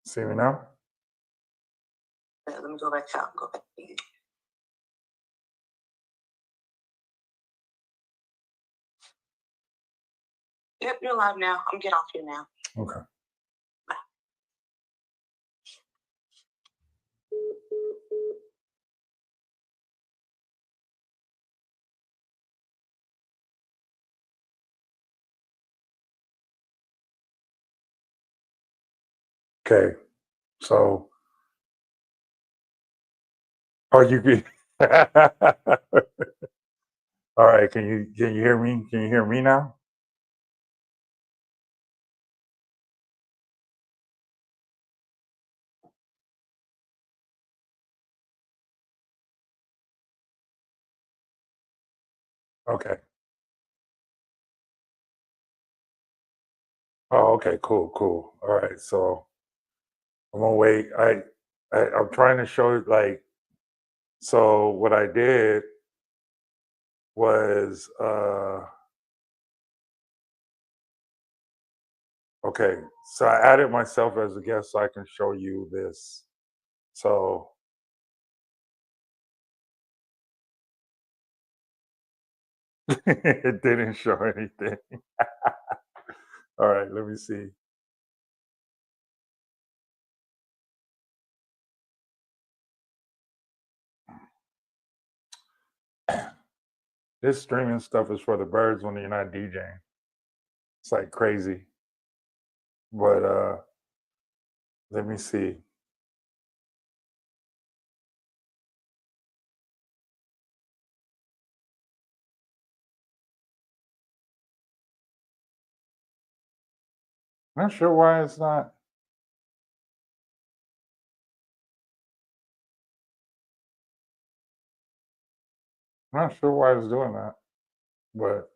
See me now? Let me go back out. Go back in. Yep, you're live now. I'm getting off here now. Okay. Okay. So, oh, you be. All right. Can you hear me? Can you hear me now? Okay. Oh, okay. Cool. Cool. All right. So I'm gonna wait. I'm trying to show it. Like, so what I did was okay. So I added myself as a guest so I can show you this. So it didn't show anything. All right. Let me see. This streaming stuff is for the birds when you're not DJing. It's like crazy. But let me see. Not sure why it's not. Not sure why it's doing that. But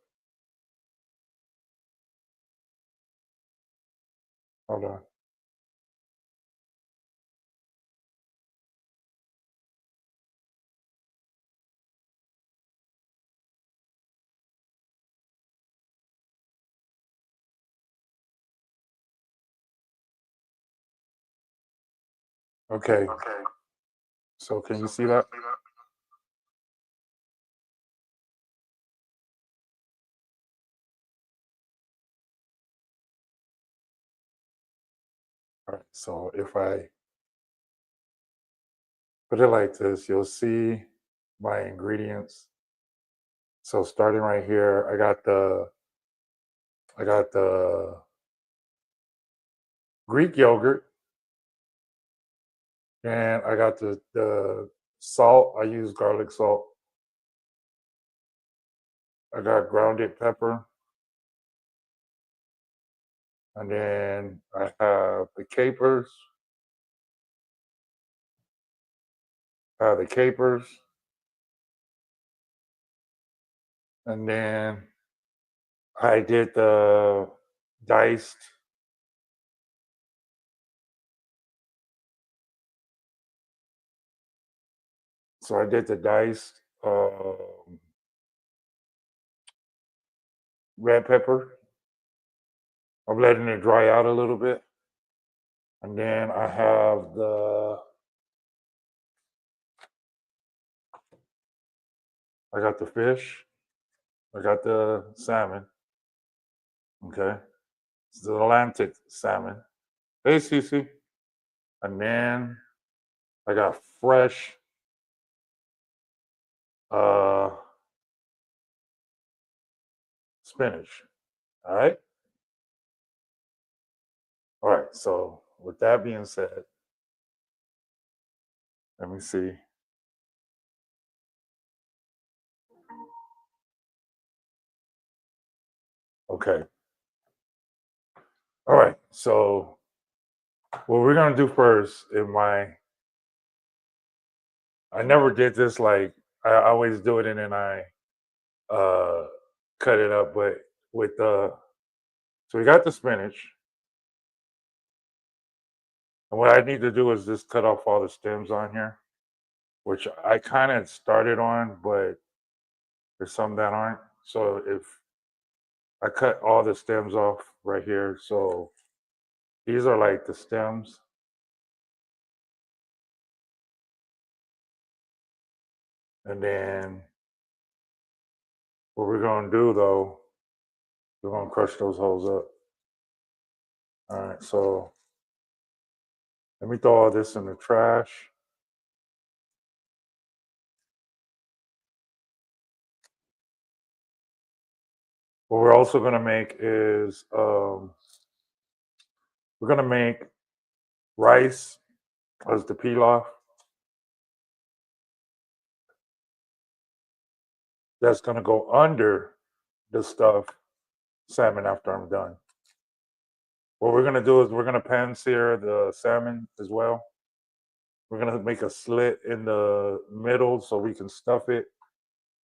hold on. Okay. So can you see that? All right. So if I put it like this, you'll see my ingredients. So starting right here, I got the Greek yogurt and I got the salt. I use garlic salt. I got grounded pepper. And then I have the capers. The capers. And then I did the diced. So I did the diced red pepper. I'm letting it dry out a little bit. And then I have I got the fish. I got the salmon. Okay. It's the Atlantic salmon. Hey, Cece. And then I got fresh uh, spinach. All right. All right. So with that being said, let me see. Okay. All right. So what we're gonna do first I never did this, like I always do it and then I uh cut it up, but with the so we got the spinach. And what I need to do is just cut off all the stems on here, which I kind of started on, but there's some that aren't. So if I cut all the stems off right here, so these are like the stems. And then what we're gonna do though, we're gonna crush those holes up. All right, so let me throw all this in the trash. What we're also gonna make is we're gonna make rice as the pilaf. That's gonna go under the stuffed salmon after I'm done. What we're gonna do is we're gonna pan sear the salmon as well. We're gonna make a slit in the middle so we can stuff it,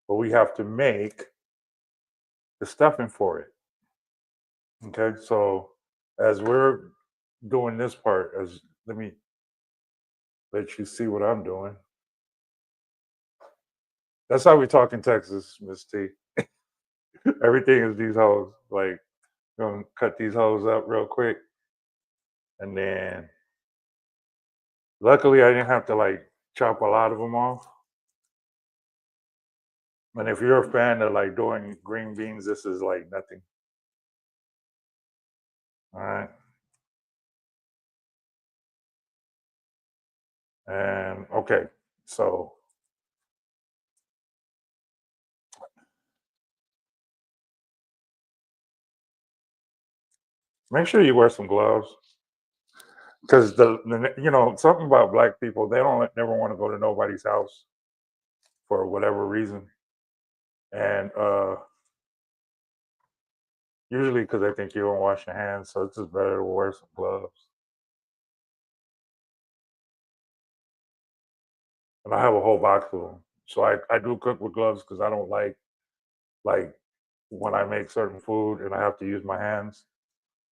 but we have to make the stuffing for it. Okay, so as we're doing this part, as let me let you see what I'm doing. That's how we talk in Texas, Miss T. Everything is these hoes. Like, gonna cut these hoes up real quick, and then luckily I didn't have to like chop a lot of them off. And if you're a fan of like doing green beans, this is like nothing. All right. And okay, so make sure you wear some gloves because something about black people, they don't never want to go to nobody's house for whatever reason, and usually because they think you don't wash your hands, so it's just better to wear some gloves. And I have a whole box of them, so I do cook with gloves because I don't like when I make certain food and I have to use my hands.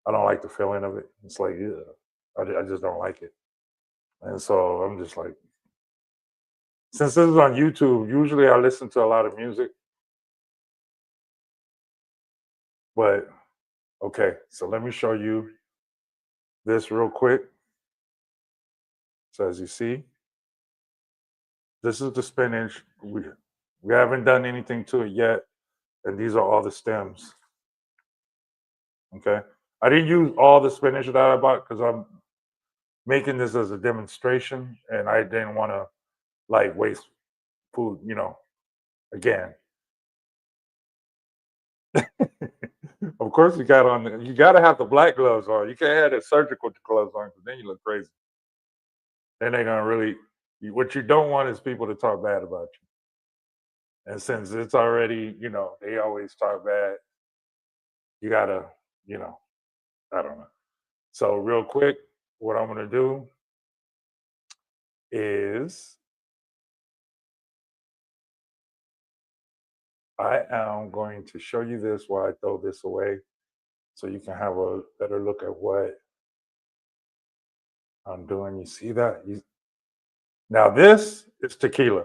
I don't like the feeling of it. It's like, yeah, I just don't like it. And so I'm just like, since this is on YouTube, usually I listen to a lot of music, but okay, so let me show you this real quick. So as you see, this is the spinach. We haven't done anything to it yet, and these are all the stems. Okay, I didn't use all the spinach that I bought because I'm making this as a demonstration, and I didn't want to like waste food. Again. Of course, you got to have the black gloves on. You can't have the surgical gloves on because then you look crazy. Then they're gonna really. What you don't want is people to talk bad about you. And since it's already, they always talk bad. You gotta, you know, I don't know. So real quick, what I'm gonna do is I am going to show you this while I throw this away, so you can have a better look at what I'm doing. You see that? Now this is tequila.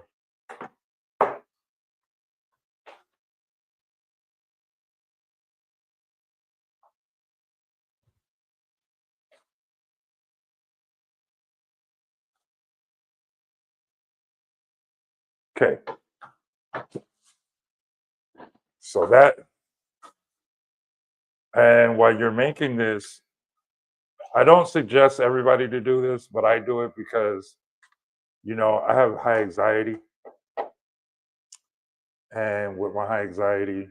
Okay. So that, and while you're making this, I don't suggest everybody to do this, but I do it because, I have high anxiety. And with my high anxiety,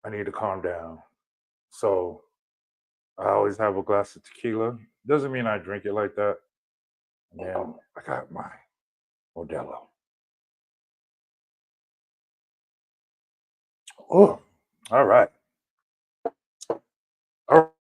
I need to calm down. So I always have a glass of tequila. Doesn't mean I drink it like that. And then I got my Modelo. Oh, all right. All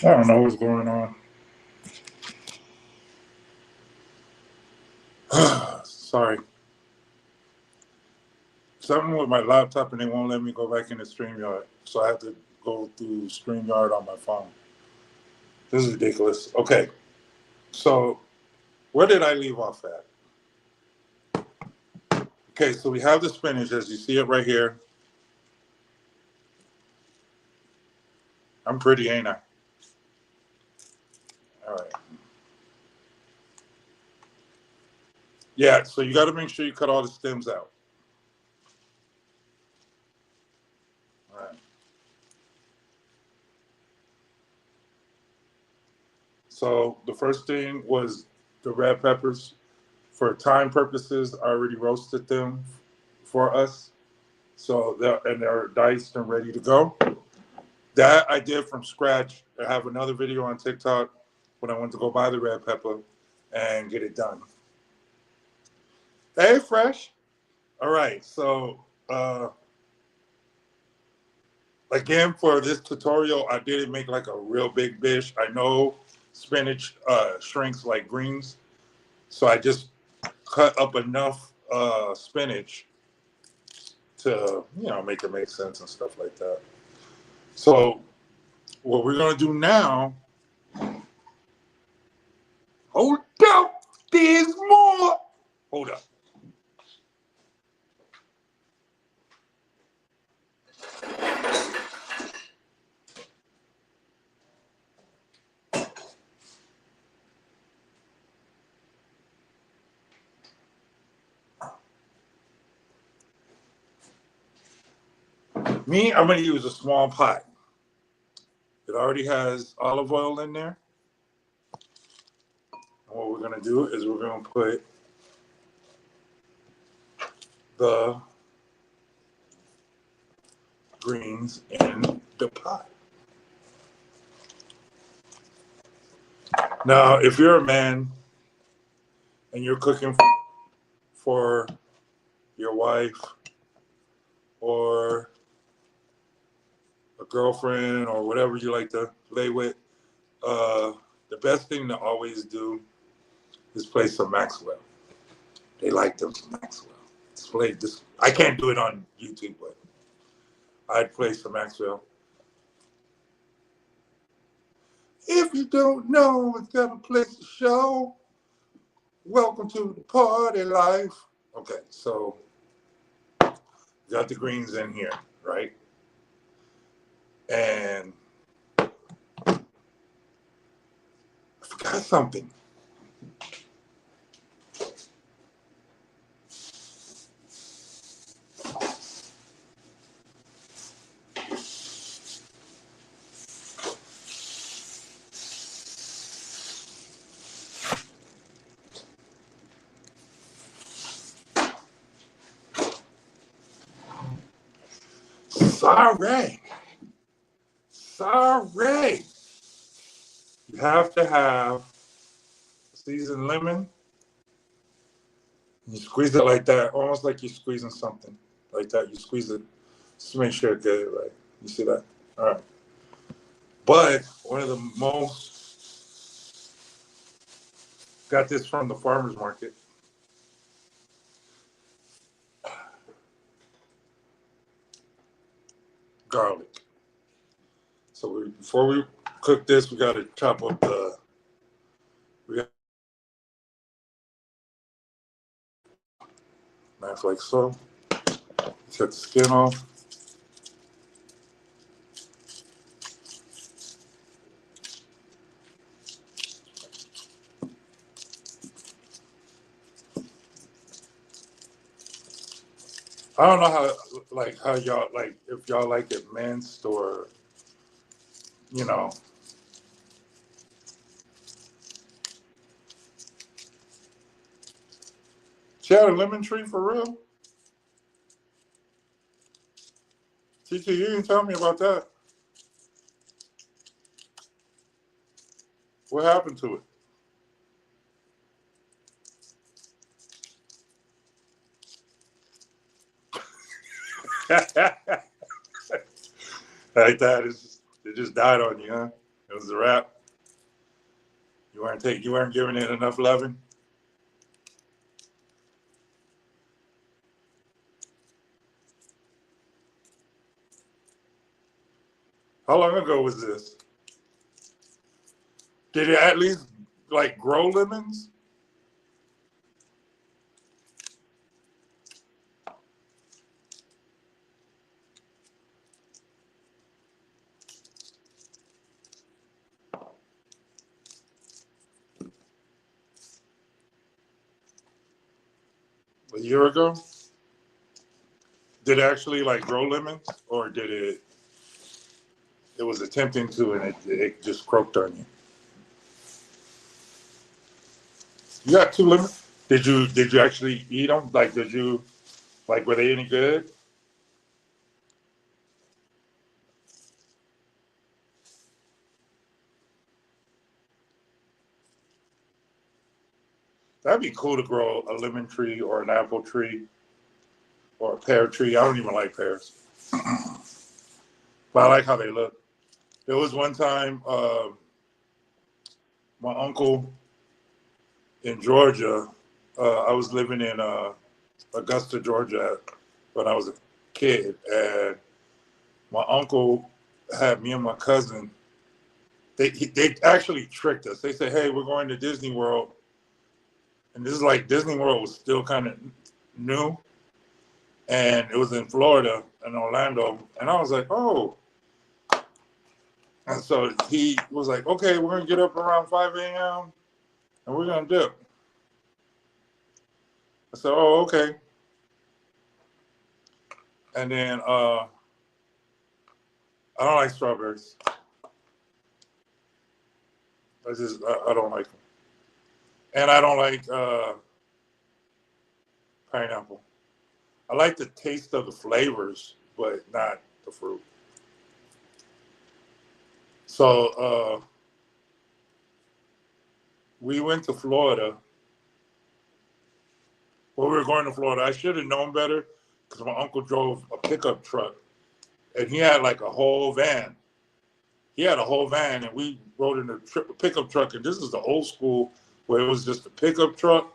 I don't know what's going on. Sorry. Something with my laptop and they won't let me go back into StreamYard. So I have to go through StreamYard on my phone. This is ridiculous. Okay. So where did I leave off at? Okay, so we have the spinach as you see it right here. I'm pretty, ain't I? All right. Yeah, so you got to make sure you cut all the stems out. All right. So the first thing was the red peppers. For time purposes, I already roasted them for us. So they're diced and ready to go. That I did from scratch. I have another video on TikTok when I went to go buy the red pepper and get it done. Hey, fresh. All right. So again, for this tutorial, I didn't make like a real big dish. I know spinach shrinks like greens, so I just cut up enough spinach to make it make sense and stuff like that. So what we're gonna do now? Hold up, there's more. Hold up. Me, I'm gonna use a small pot. It already has olive oil in there. And what we're gonna do is we're gonna put the greens in the pot. Now, if you're a man and you're cooking for your wife or a girlfriend or whatever you like to lay with, the best thing to always do is play some Maxwell. They like them some Maxwell. Play this. I can't do it on YouTube, but I'd play some Maxwell. If you don't know, it's got a place to show. Welcome to the party life. Okay, so got the greens in here, right? And I forgot something. Sorry. You have to have seasoned lemon. You squeeze it like that, almost like you're squeezing something. Like that. You squeeze it. Just make sure it get it right. You see that? All right. But one of the most, got this from the farmer's market. Garlic. So before we cook this, we got to chop up knife like so. Cut the skin off. I don't know how y'all like, if y'all like it minced or you know. She had a lemon tree for real? TT, you didn't tell me about that. What happened to it? Like that, it just died on you, huh? It was a wrap. You weren't giving it enough loving. How long ago was this? Did it at least like grow lemons? A year ago? Did it actually like grow lemons, or did it? It was attempting to, and it just croaked on you. You got 2 lemons. Did you actually eat them? Like, were they any good? That'd be cool to grow a lemon tree or an apple tree or a pear tree. I don't even like pears, but I like how they look. There was one time my uncle in Georgia. I was living in Augusta, Georgia, when I was a kid, and my uncle had me and my cousin. They actually tricked us. They said, "Hey, we're going to Disney World," and this is like Disney World was still kind of new, and it was in Florida in Orlando, and I was like, "Oh." And so he was like, "Okay, we're gonna get up around 5 a.m. and we're gonna dip." I said, "Oh, okay." And then I don't like strawberries. I don't like them, and I don't like pineapple. I like the taste of the flavors, but not the fruit. So we went to Florida. Well, we were going to Florida. I should have known better because my uncle drove a pickup truck, and he had like a whole van. He had a whole van, and we rode in a pickup truck. And this is the old school where it was just a pickup truck,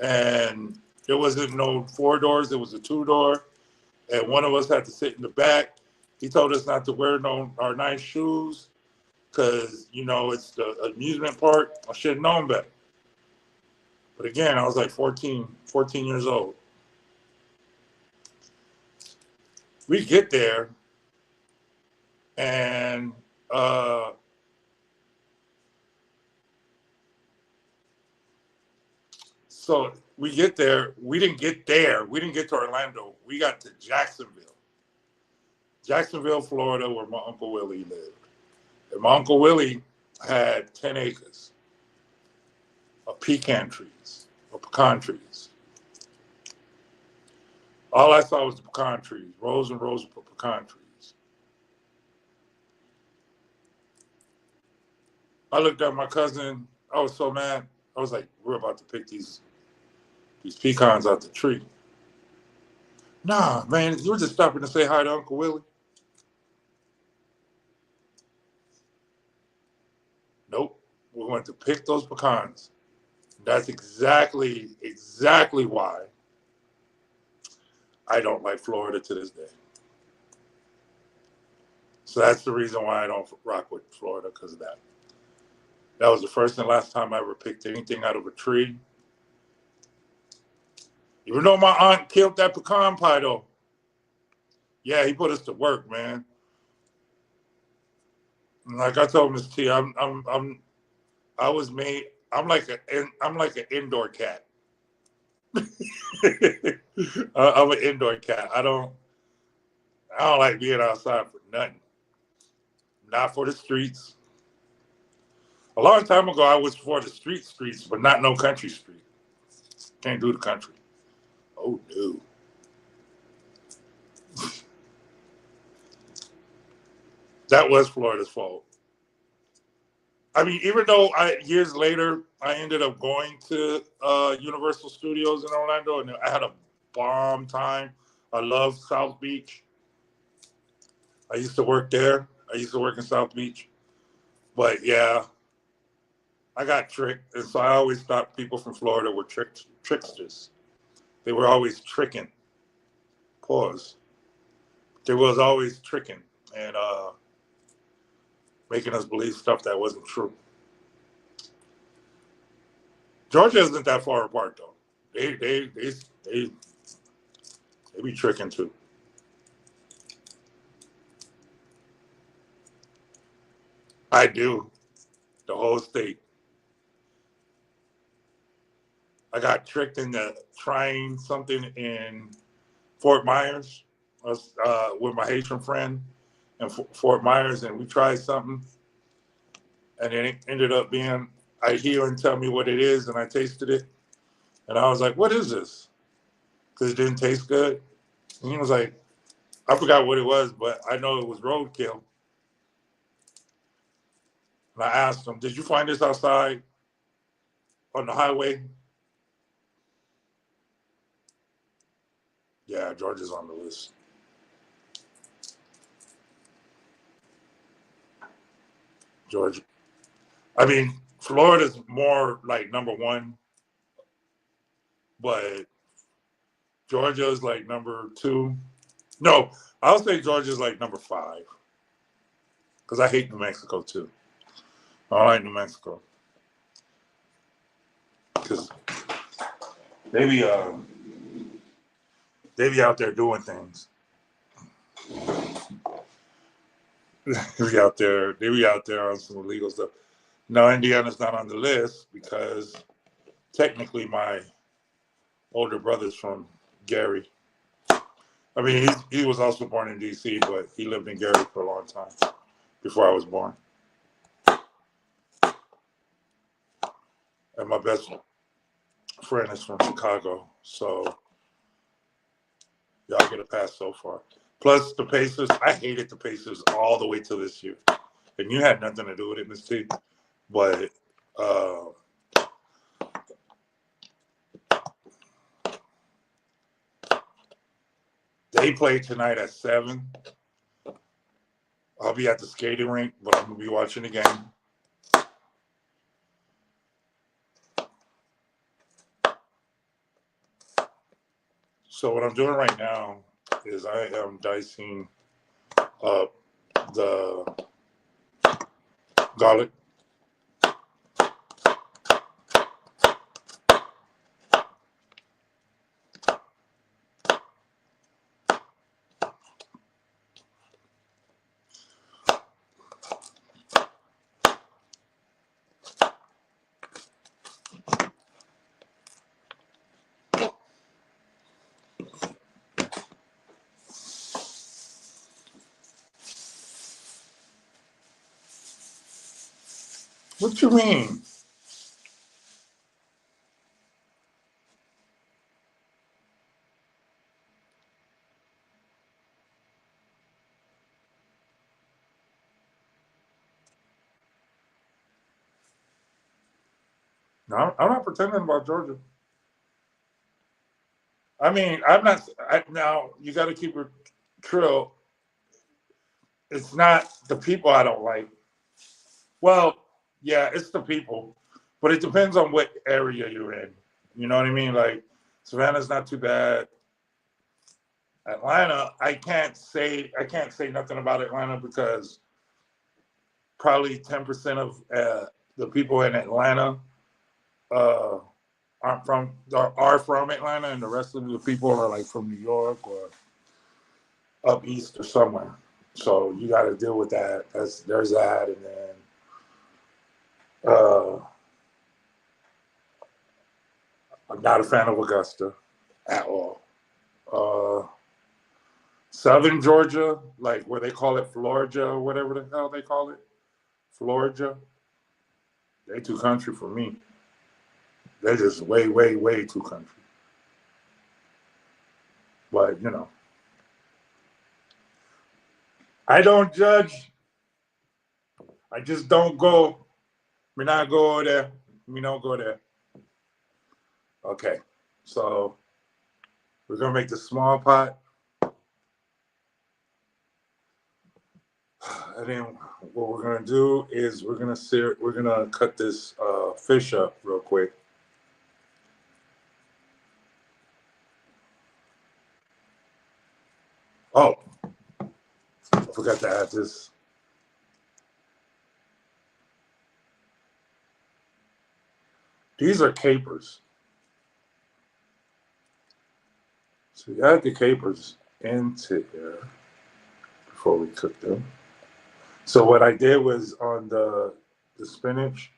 and there wasn't no 4 doors. It was a 2-door, and one of us had to sit in the back. He told us not to wear our nice shoes because it's the amusement park. I should have known better. But again, I was like 14 years old. We get there, and so we get there. We didn't get there. We didn't get to Orlando. We got to Jacksonville, Florida, where my Uncle Willie lived. And my Uncle Willie had 10 acres of pecan trees, or pecan trees. All I saw was the pecan trees, rows and rows of pecan trees. I looked at my cousin. I was so mad. I was like, "We're about to pick these pecans out the tree." Nah, man, you were just stopping to say hi to Uncle Willie. Nope, we went to pick those pecans. That's exactly why I don't like Florida to this day. So that's the reason why I don't rock with Florida, because of that. That was the first and last time I ever picked anything out of a tree. Even though my aunt killed that pecan pie, though. Yeah, he put us to work, man. And like I told Miss T, I was made. I'm like an indoor cat. I'm an indoor cat. I don't like being outside for nothing. Not for the streets. A long time ago, I was for the streets, but not no country street. Can't do the country. Oh no. That was Florida's fault. I mean, even though years later I ended up going to Universal Studios in Orlando, and I had a bomb time. I love South Beach. I used to work there. I used to work in South Beach. But yeah, I got tricked, and so I always thought people from Florida were tricksters. They were always tricking. Pause. There was always tricking and making us believe stuff that wasn't true. Georgia isn't that far apart though. They they be tricking too. I do. The whole state. I got tricked into trying something in Fort Myers with my Haitian friend in Fort Myers, and we tried something, and then it ended up being I hear and tell me what it is, and I tasted it, and I was like, "What is this?" Because it didn't taste good. And he was like, "I forgot what it was, but I know it was roadkill." And I asked him, "Did you find this outside on the highway?" Yeah, Georgia's on the list. Georgia. I mean, Florida's more like number one, but Georgia's like number two. No, I'll say Georgia's like number five because I hate New Mexico too. I don't like New Mexico because they be uh they be out there doing things. They be out there on some illegal stuff. No, Indiana's not on the list because technically my older brother's from Gary. I mean, he was also born in D.C., but he lived in Gary for a long time before I was born. And my best friend is from Chicago, so y'all get a pass so far. Plus the Pacers, I hated the Pacers all the way till this year, and you had nothing to do with it, Miss T. But uh, they play tonight at 7. I'll be at the skating rink, but I'm gonna be watching the game. So what I'm doing right now is I am dicing up the garlic. What you mean? No, I'm not pretending about Georgia. I mean, I'm not. Now you got to keep it true. It's not the people I don't like. Well, yeah, it's the people, but it depends on what area you're in. You know what I mean? Like Savannah's not too bad. Atlanta, I can't say nothing about Atlanta because probably 10% of the people in Atlanta uh, are from Atlanta, and the rest of the people are like from New York or up east or somewhere. So you got to deal with that. There's that, and then I'm not a fan of Augusta at all. Uh, Southern Georgia, like where they call it Florida or whatever the hell they call it, Florida, they too country for me. They're just way, way, way too country. But I don't judge. I just don't go. Me not go there. Me not go there. Okay, so we're gonna make the small pot. And then what we're gonna do is we're gonna cut this fish up real quick. Oh, I forgot to add this. These are capers. So you add the capers into here before we cook them. So what I did was on the spinach,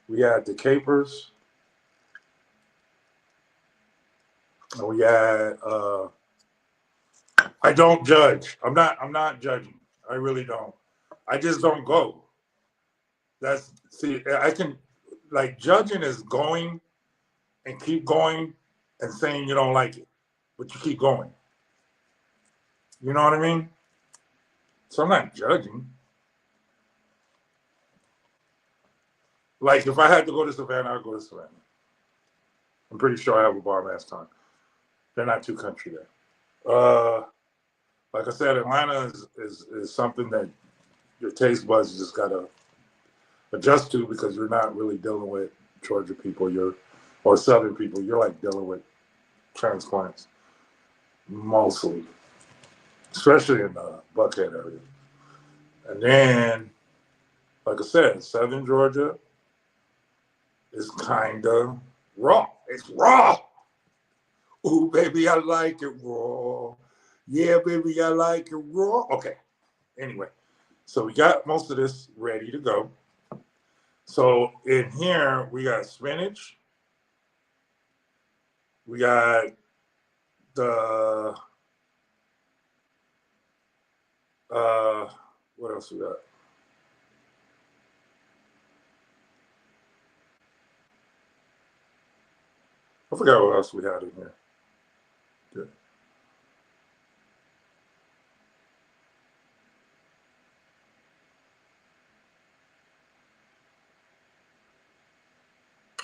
we add the capers, and we add. I don't judge. I'm not judging. I really don't. I just don't go. I can like judging is going and keep going and saying you don't like it, but you keep going. You know what I mean? So I'm not judging. Like if I had to go to Savannah, I'd go to Savannah. I'm pretty sure I have a bar last time. They're not too country there. Like I said, Atlanta is something that your taste buds just gotta adjust to because you're not really dealing with Georgia people, or Southern people. You're like dealing with transplants mostly, especially in the Buckhead area. And then, like I said, Southern Georgia is kind of raw. It's raw. Ooh, baby, I like it raw. Yeah, baby, I like it raw. Okay. Anyway, so we got most of this ready to go. So in here, we got spinach. We got the, what else we got? I forgot what else we had in here. Good.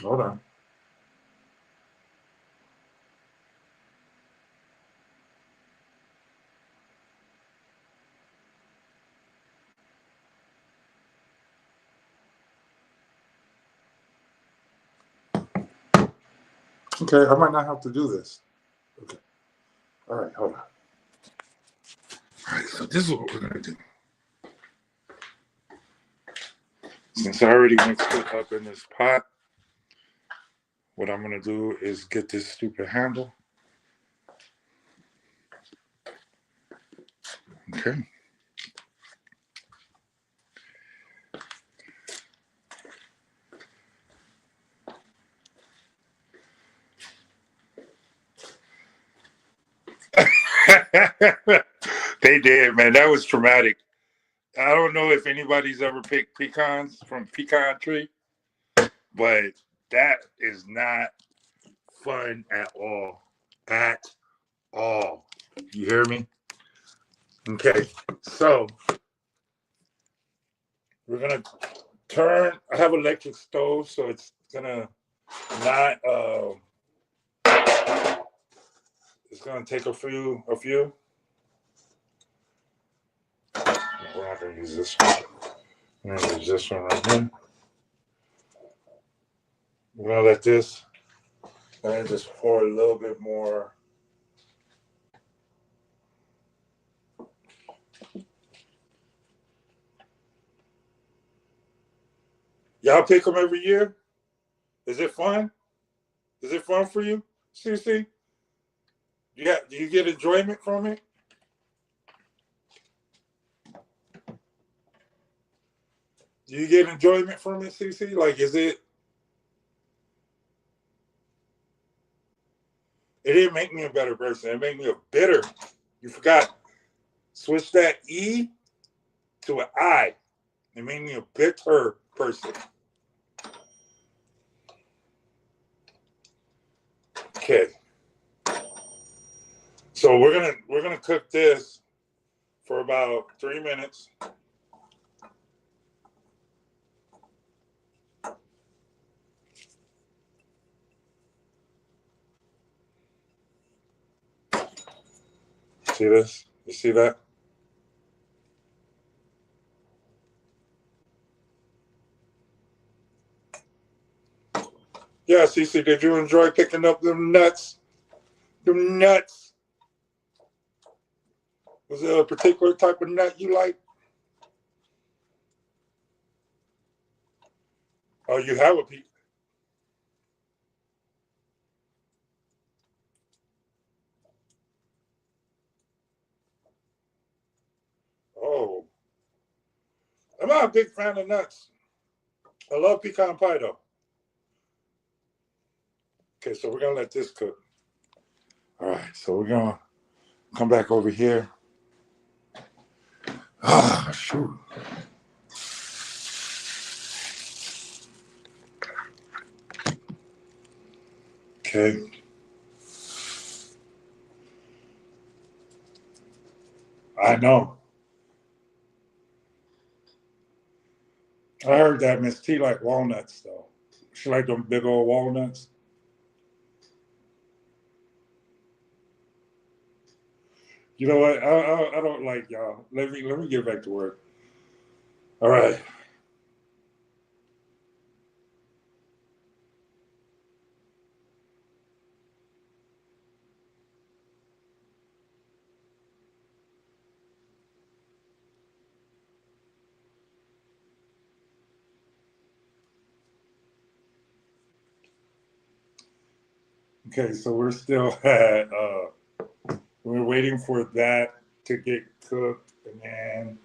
Hold on. Okay, I might not have to do this. Okay. All right, hold on. All right, so this is what we're gonna do. Since I already mixed it up in this pot, what I'm gonna do is get this stupid handle. Okay. They did, man. That was traumatic. I don't know if anybody's ever picked pecans from pecan tree, but that is not fun at all. At all. You hear me? Okay. So we're gonna turn. I have an electric stove, so it's gonna not. It's gonna take a few. We're not gonna use this one. We're gonna use this one right here. We're gonna let this and just pour a little bit more. Y'all pick them every year? Is it fun? Is it fun for you, CC? Yeah, do you get enjoyment from it? Do you get enjoyment from it, CC? Like, is it? It didn't make me a better person. It made me a bitter. You forgot. Switch that E to an I. It made me a bitter person. Okay. So we're gonna cook this for about 3 minutes. See this? You see that? Yeah, Cece, did you enjoy picking up them nuts? Them nuts. Was there a particular type of nut you like? Oh, you have a piece. Oh, I'm not a big fan of nuts. I love pecan pie though. Okay, so we're gonna let this cook. All right, so we're gonna come back over here. Ah, shoot. Okay. I know. I heard that Miss T like walnuts though. She like them big old walnuts. You know what? I don't like y'all. Let me get back to work. All right. Okay, so we're still at we're waiting for that to get cooked, and then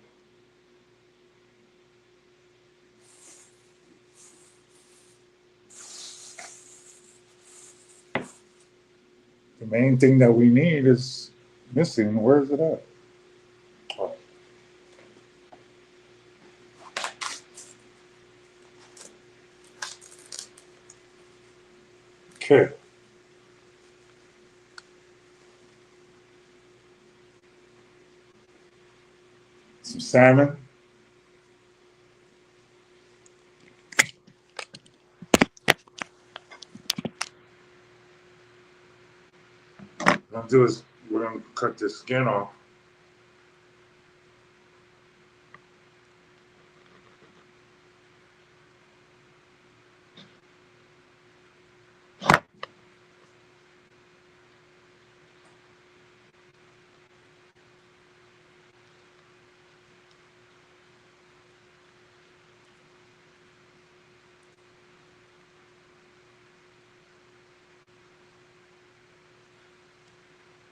the main thing that we need is missing. Where is it at? Oh, okay. Some salmon. What I'm gonna do is we're gonna cut the skin off.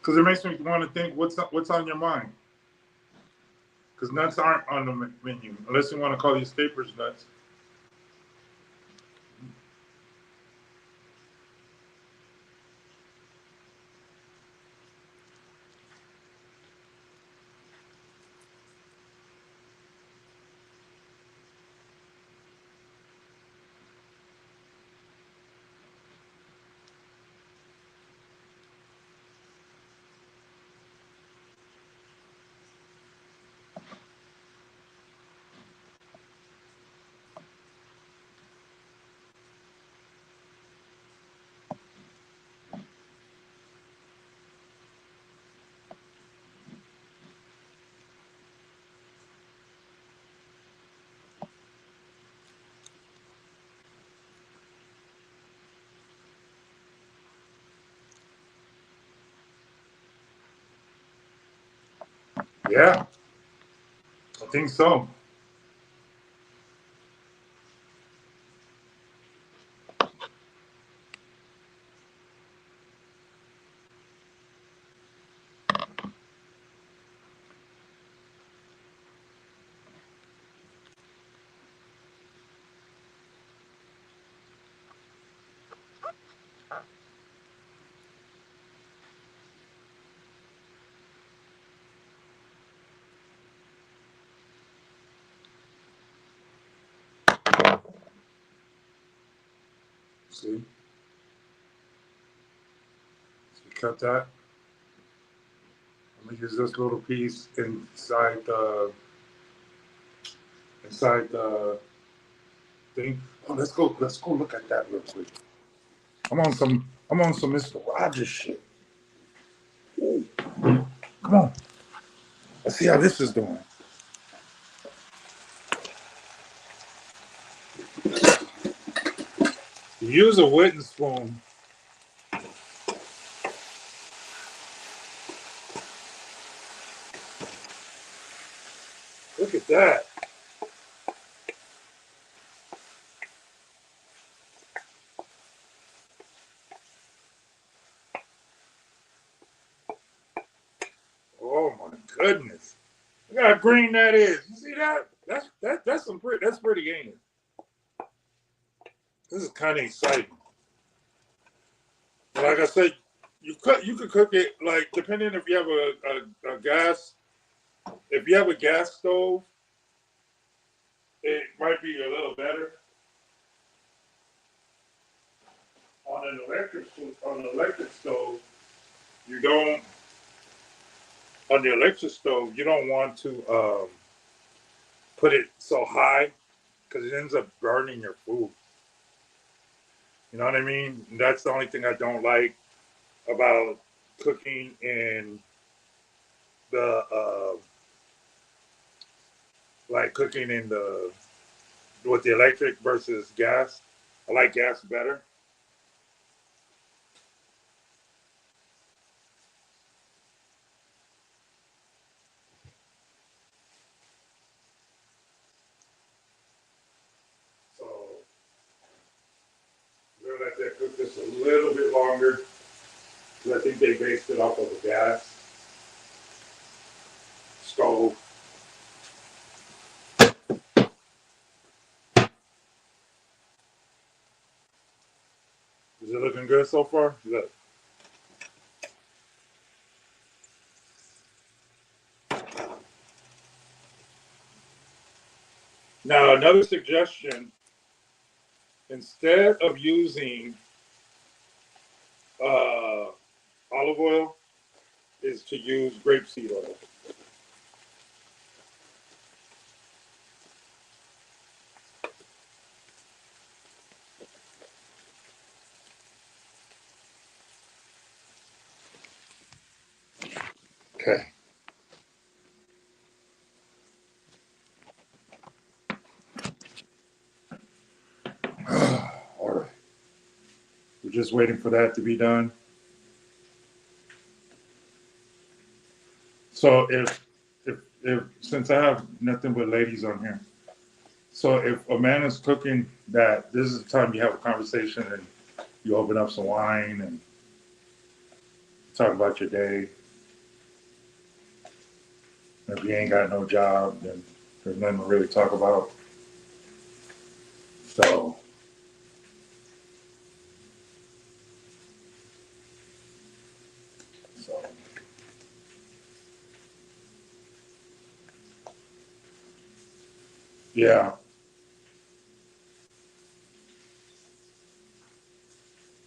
Because it makes me want to think what's on your mind. Because nuts aren't on the menu unless you want to call these capers nuts. Yeah, I think so. See, so you cut that. I'm gonna use this little piece inside the thing. Oh, let's go look at that real quick. I'm on some Mr. Rogers shit. Come on. Let's see how this is doing. Use a wooden spoon. Look at that. Oh my goodness. Look how green that is. You see that? That's pretty game. This is kind of exciting. Like I said, you could cook it like depending if you have a gas. If you have a gas stove, it might be a little better. On an electric stove, you don't. On the electric stove, you don't want to put it so high because it ends up burning your food. You know what I mean? That's the only thing I don't like about cooking in the like cooking in the with the electric versus gas. I like gas better. So we're gonna let that cook this a little bit longer because I think they based it off of a gas stove. Is it looking good so far? Look. Now another suggestion: instead of using uh, olive oil, is to use grapeseed oil. Okay. All right. We're just waiting for that to be done. So if since I have nothing but ladies on here, so if a man is cooking that, this is the time you have a conversation and you open up some wine and talk about your day. If you ain't got no job, then there's nothing to really talk about. So so yeah.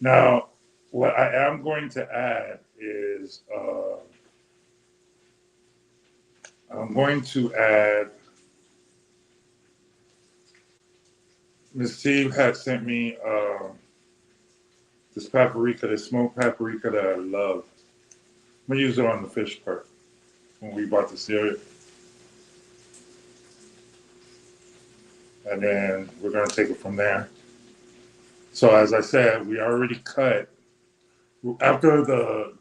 Now what I am going to add is I'm going to add. Miss Steve had sent me this paprika, this smoked paprika that I love. I'm gonna use it on the fish part when we bought the cereal, and then we're gonna take it from there. So as I said, we already cut after the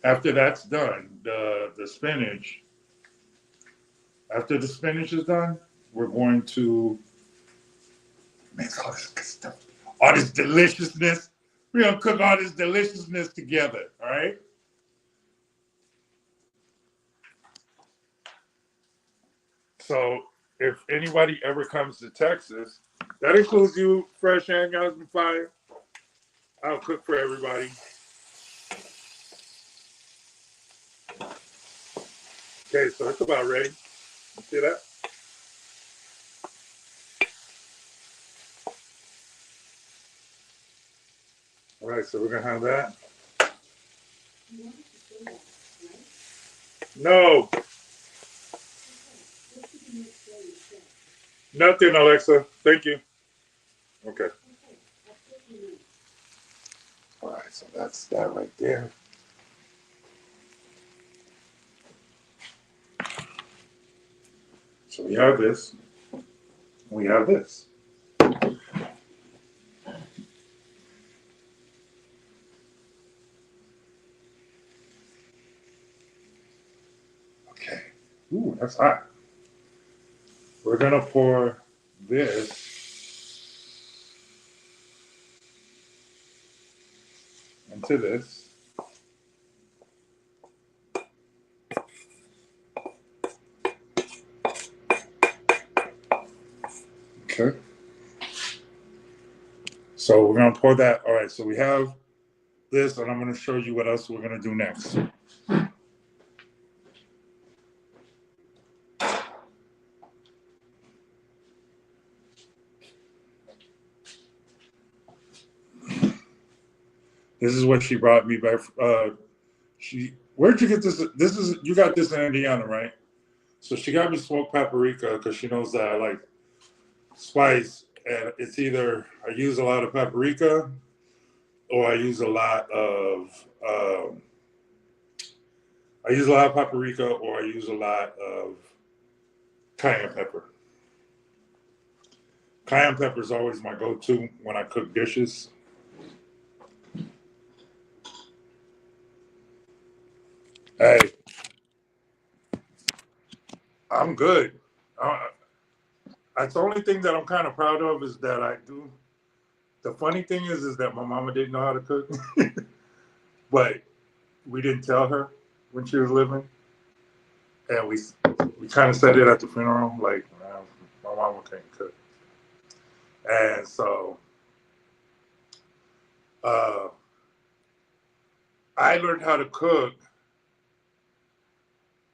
after that's done, the spinach. After the spinach is done, we're going to mix all this good stuff, all this deliciousness. We're gonna cook all this deliciousness together. All right. So if anybody ever comes to Texas, that includes you, Fresh and Husband Fire. I'll cook for everybody. Okay, so it's about ready. You see that? All right, so we're gonna have that. No, nothing, Alexa. Thank you. Okay. All right, so that's that right there. So we have this. we have this. Okay. Ooh, that's hot. We're gonna pour this into this. Okay. So we're gonna pour that. All right. So we have this, and I'm gonna show you what else we're gonna do next. This is what she brought me back. Where'd you get this? This is you got this in Indiana, right? So she got me smoked paprika because she knows that I like spice, and it's either I use a lot of paprika or I use a lot of paprika or I use a lot of cayenne pepper. Cayenne pepper is always my go-to when I cook dishes. Hey, I'm good. That's the only thing that I'm kind of proud of is that I do. The funny thing is that my mama didn't know how to cook, but we didn't tell her when she was living, and we kind of said it at the funeral, like my mama can't cook, and so uh, I learned how to cook.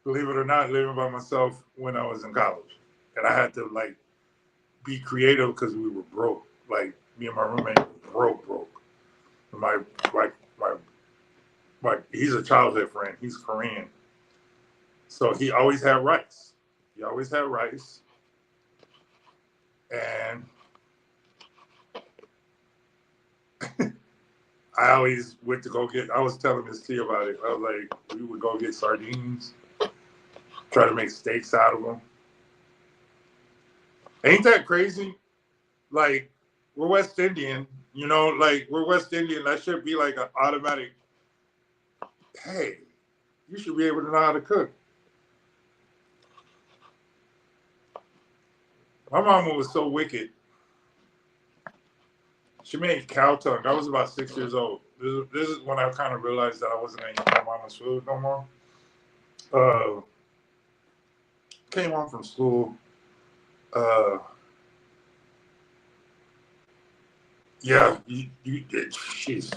Believe it or not, living by myself when I was in college, and I had to like be creative because we were broke. Like me and my roommate broke. My like my he's a childhood friend. He's Korean, so he always had rice. He always had rice, and I always went to go get. I was telling Miss T about it. I was like, we would go get sardines, try to make steaks out of them. Ain't that crazy? Like we're West Indian, you know. Like we're West Indian. That should be like an automatic. Hey, you should be able to know how to cook. My mama was so wicked. She made cow tongue. I was about 6 years old. This is when I kind of realized that I wasn't eating my mama's food no more. Uh, Came home from school. Uh, yeah, she's.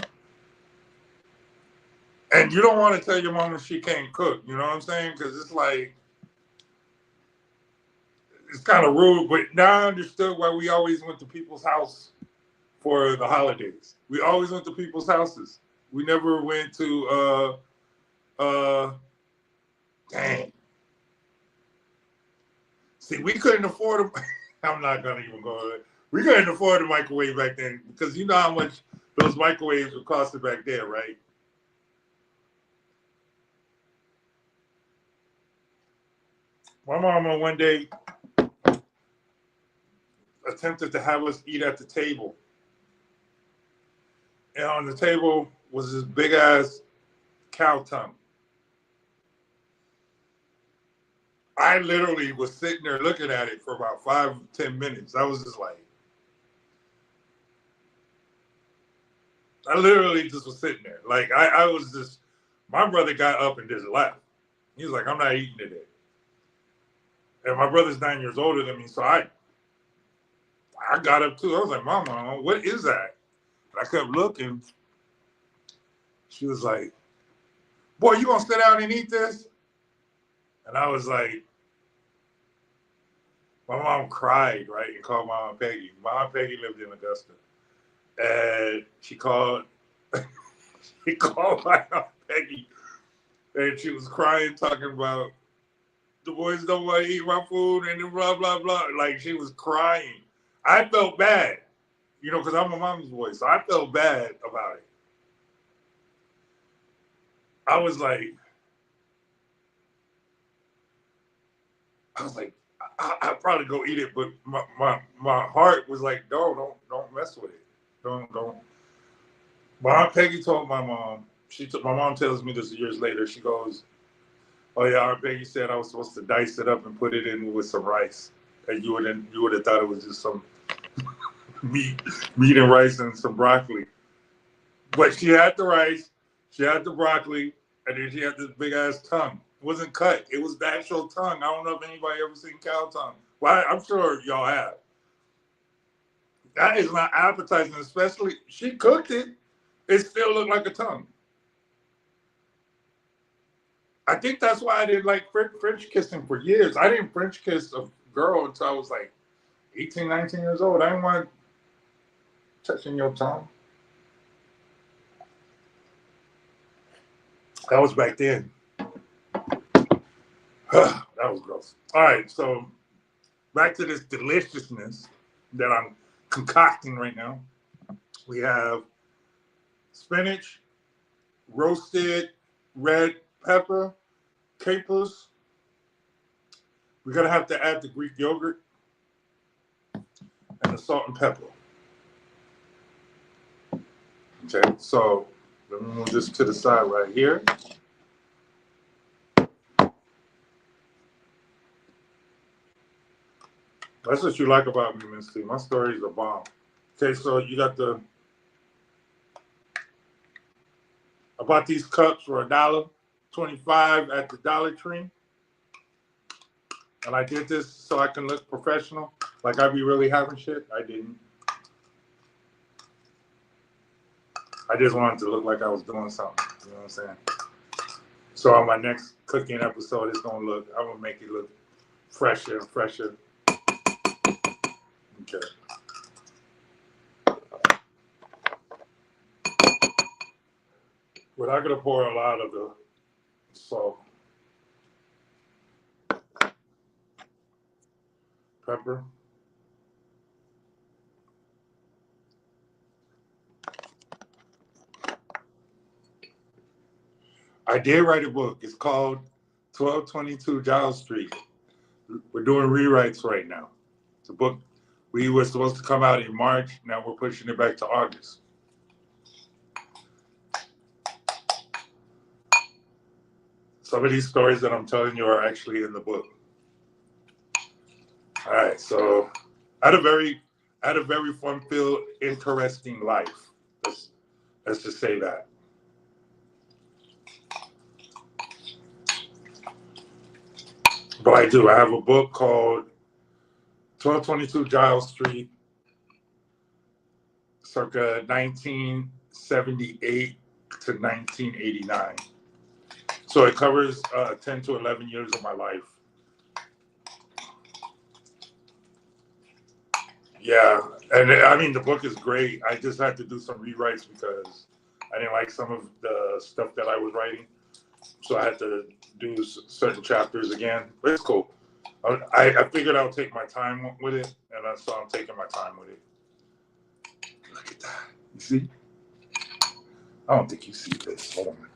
And you don't want to tell your mama she can't cook. You know what I'm saying? Because it's like it's kind of rude. But now I understood why we always went to people's house for the holidays. We always went to people's houses. We never went to dang. See, we couldn't afford a I'm not gonna even go there. We couldn't afford a microwave back then because you know how much those microwaves were costing back then, right? My mama one day attempted to have us eat at the table. And on the table was this big ass cow tongue. I literally was sitting there looking at it for about 5-10 minutes. I was just like, I literally just was sitting there. Like I was just my brother got up and just left. He was like, I'm not eating today. And my brother's 9 years older than me, so I got up too. I was like, Mama, what is that? And I kept looking. She was like, boy, you gonna sit down and eat this? And I was like, my mom cried, right, and called my Aunt Peggy. My Aunt Peggy lived in Augusta. And she called my Aunt Peggy, and she was crying, talking about the boys don't want to eat my food and blah, blah, blah. Like she was crying. I felt bad, you know, because I'm a mom's boy. So I felt bad about it. I was like, I'd probably go eat it, but my heart was like, no, don't mess with it. Don't. My Aunt Peggy told my mom. My mom tells me this years later. She goes, "Oh yeah, Aunt Peggy said I was supposed to dice it up and put it in with some rice, and you would have thought it was just some meat and rice and some broccoli. But she had the rice, she had the broccoli, and then she had this big ass tongue. It wasn't cut. It was the actual tongue. I don't know if anybody ever seen cow tongue. Well, I'm sure y'all have. That is not appetizing, especially she cooked it. It still looked like a tongue. I think that's why I didn't like French kissing for years. I didn't French kiss a girl until I was like 18, 19 years old. I didn't want touching your tongue. That was back then. That was gross. All right, so back to this deliciousness that I'm concocting right now. We have spinach, roasted red pepper, capers. We're gonna have to add the Greek yogurt and the salt and pepper. Okay, so let me move this to the side right here. That's what you like about me, Miss T. My stories are bomb. Okay, so you got I bought these cups for $1.25 at the Dollar Tree. And I did this so I can look professional. Like I be really having shit. I didn't. I just wanted to look like I was doing something. You know what I'm saying? So on my next cooking episode, I'm gonna make it look fresher and fresher. Okay. But I'm gonna pour a lot of the salt, pepper. I did write a book. It's called 1222 Giles Street. We're doing rewrites right now. It's a book we were supposed to come out in March. Now we're pushing it back to August. Some of these stories that I'm telling you are actually in the book. All right, so I had a very fun-filled, interesting life. Let's just say that. But I do. I have a book called 1222 Giles Street, circa 1978 to 1989. So it covers 10 to 11 years of my life. Yeah, and I mean, the book is great. I just had to do some rewrites because I didn't like some of the stuff that I was writing. So I had to do certain chapters again. But it's cool. I figured I'll take my time with it, and so I'm taking my time with it. Look at that. You see? I don't think you see this. Hold on.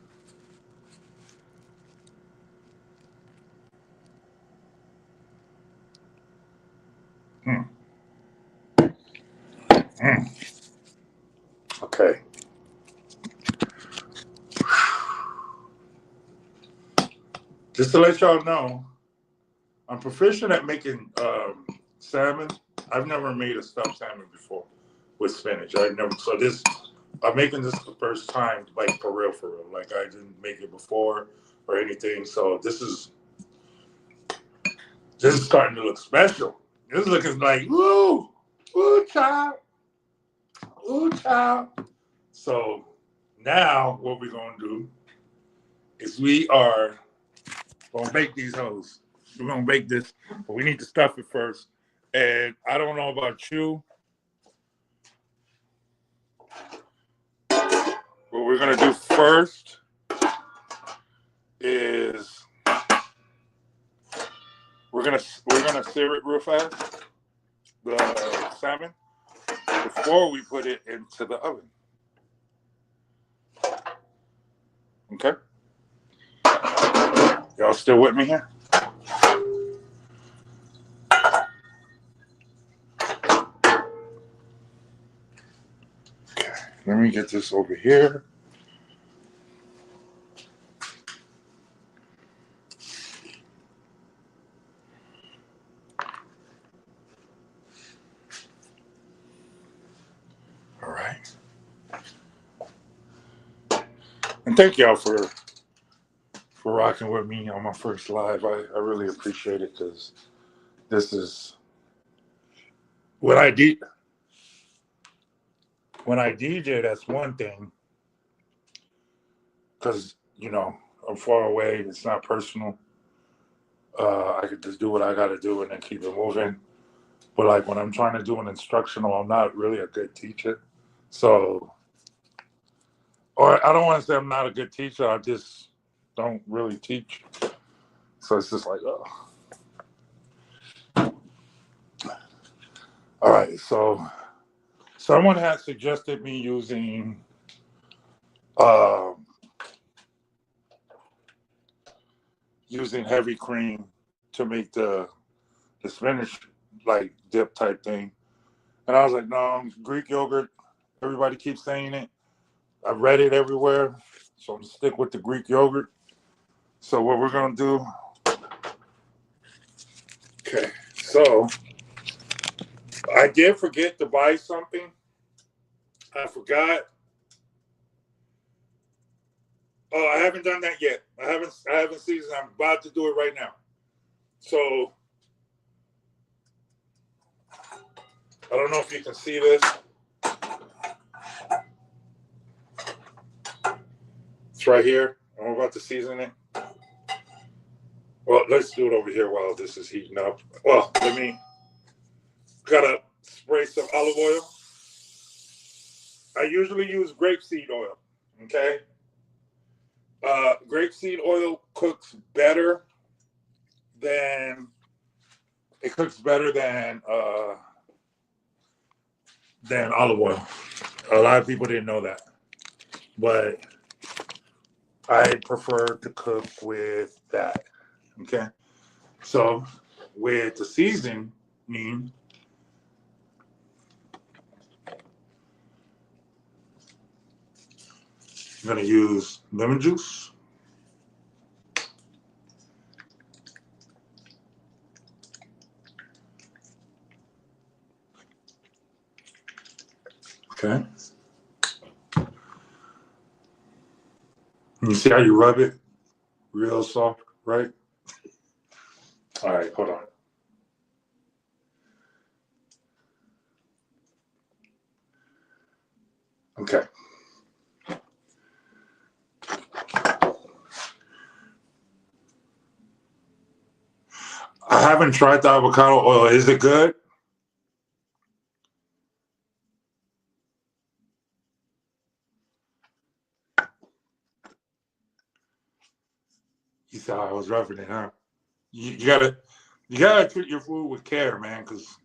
Okay. Just to let y'all know, I'm proficient at making salmon. I've never made a stuffed salmon before with spinach. I'm making this the first time, like for real. Like I didn't make it before or anything. So this is starting to look special. This is looking like, woo, child, ooh, child. So now what we're gonna do is we are gonna bake these hoes. We're gonna bake this, but we need to stuff it first. And I don't know about you. What we're gonna do first is we're gonna sear it real fast, the salmon, before we put it into the oven. Okay? Y'all still with me here? Let me get this over here. All right. And thank y'all for rocking with me on my first live. I really appreciate it because this is what I did. When I DJ, that's one thing because, you know, I'm far away. It's not personal. I could just do what I got to do and then keep it moving. But like when I'm trying to do an instructional, I'm not really a good teacher. So, or I don't want to say I'm not a good teacher. I just don't really teach. So it's just like, oh. All right. So someone had suggested me uh, using heavy cream to make the spinach like dip type thing. And I was like, no, Greek yogurt. Everybody keeps saying it. I read it everywhere. So I'm gonna stick with the Greek yogurt. So what we're gonna do, okay. So I did forget to buy something. I forgot. Oh, I haven't done that yet. I haven't seasoned. I'm about to do it right now. So I don't know if you can see this. It's right here. I'm about to season it. Well, let's do it over here while this is heating up. Well, gotta spray some olive oil. I usually use grapeseed oil. Okay. Grapeseed oil cooks better than olive oil. A lot of people didn't know that, but I prefer to cook with that. Okay. So with the seasoning, I'm going to use lemon juice. Okay. You see how you rub it? Real soft, right? All right, hold on. Okay. I haven't tried the avocado oil. Is it good? You thought I was roughing it, huh? You gotta treat your food with care, man. Because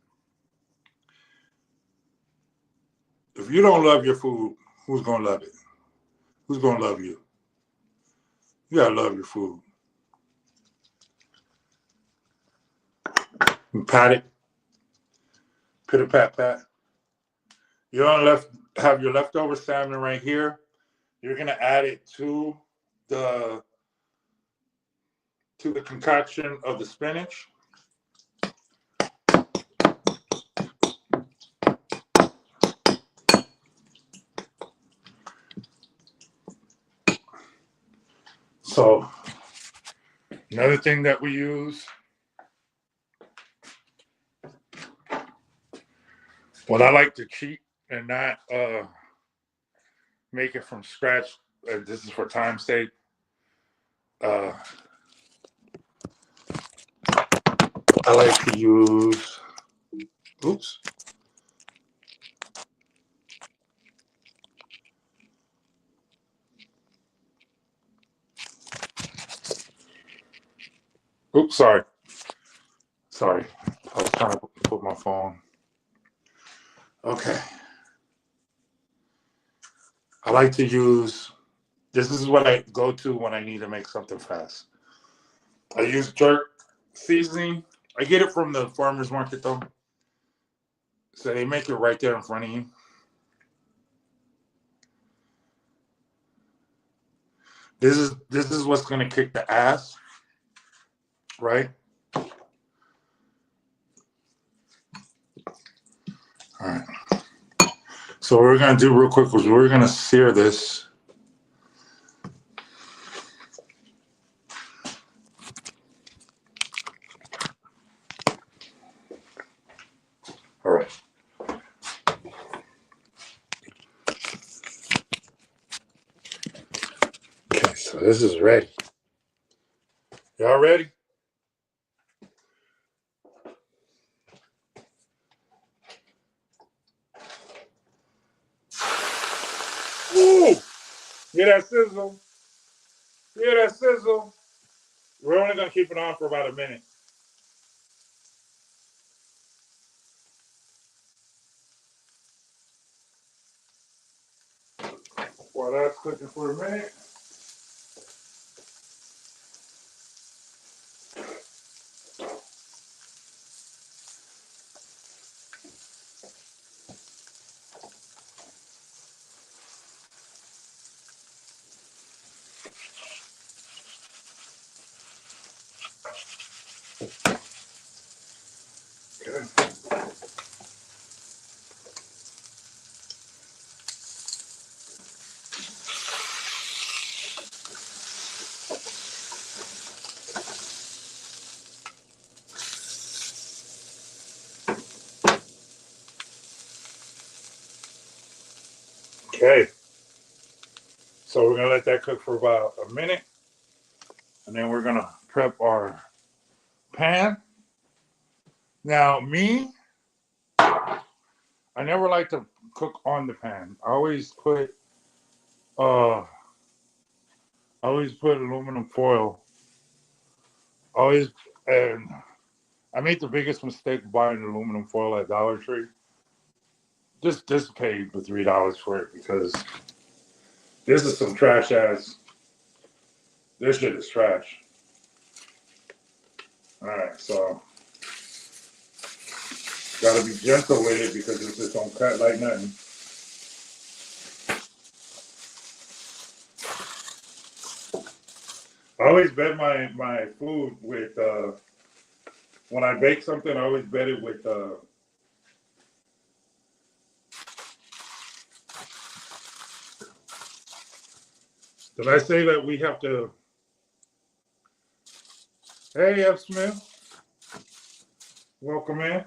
if you don't love your food, who's gonna love it? Who's gonna love you? You gotta love your food. And pat it, pitter pat pat. You don't have your leftover salmon right here. You're gonna add it to the concoction of the spinach. So another thing that we use, well, I like to cheat and not make it from scratch. This is for time's sake. I like to use, oops. Oops, sorry. Sorry. I was trying to put my phone. Okay. I like to use, this is what I go to when I need to make something fast. I use jerk seasoning. I get it from the farmer's market though. So they make it right there in front of you. This is what's gonna kick the ass, right? All right. So what we're gonna do real quick is we're gonna sear this. All right. Okay, so this is ready. Y'all ready? Woo! Hear that sizzle? Hear that sizzle? We're only gonna keep it on for about a minute. While that's cooking for a minute. Okay. Okay. So we're gonna let that cook for about a minute, and then we're gonna prep our pan. Now, I never like to cook on the pan. Uh I always put aluminum foil. Always, and I made the biggest mistake buying aluminum foil at Dollar Tree. Just paid the $3 for it because this is some trash ass. This shit is trash. All right, so gotta be gentle with it because it just don't cut like nothing. I always bet my food with when I bake something. I always bet it with. Did I say that we have to? Hey, F. Smith, welcome in.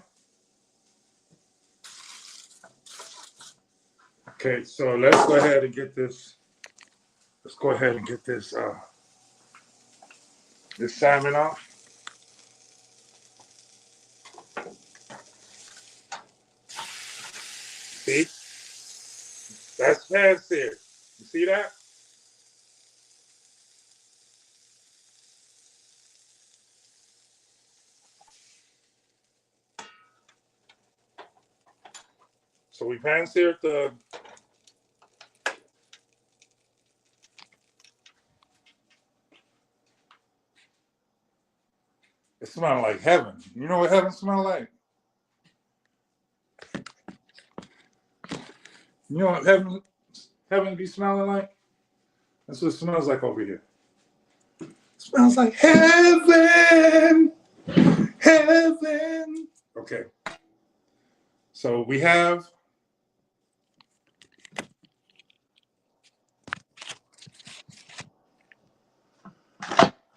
Okay, so let's go ahead and get this. Let's go ahead and get this salmon off. See, that's pan-seared. You see that? So we pan-seared the. It smells like heaven. You know what heaven smells like? You know what heaven be smelling like? That's what it smells like over here. It smells like heaven, heaven. Okay. So we have.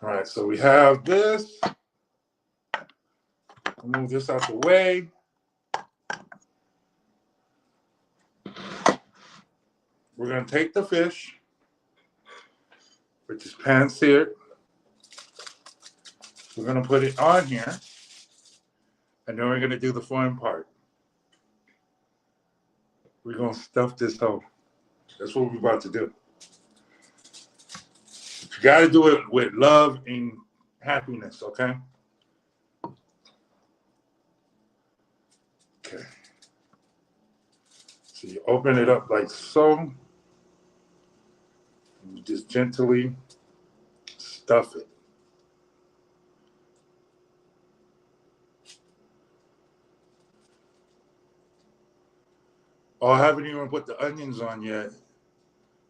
All right. So we have this. I'll move this out the way. We're gonna take the fish, which is pan-seared. We're gonna put it on here, and then we're gonna do the fun part. We're gonna stuff this hole. That's what we're about to do. You gotta do it with love and happiness, okay? Okay. So you open it up like so, and you just gently stuff it. Oh, I haven't even put the onions on yet.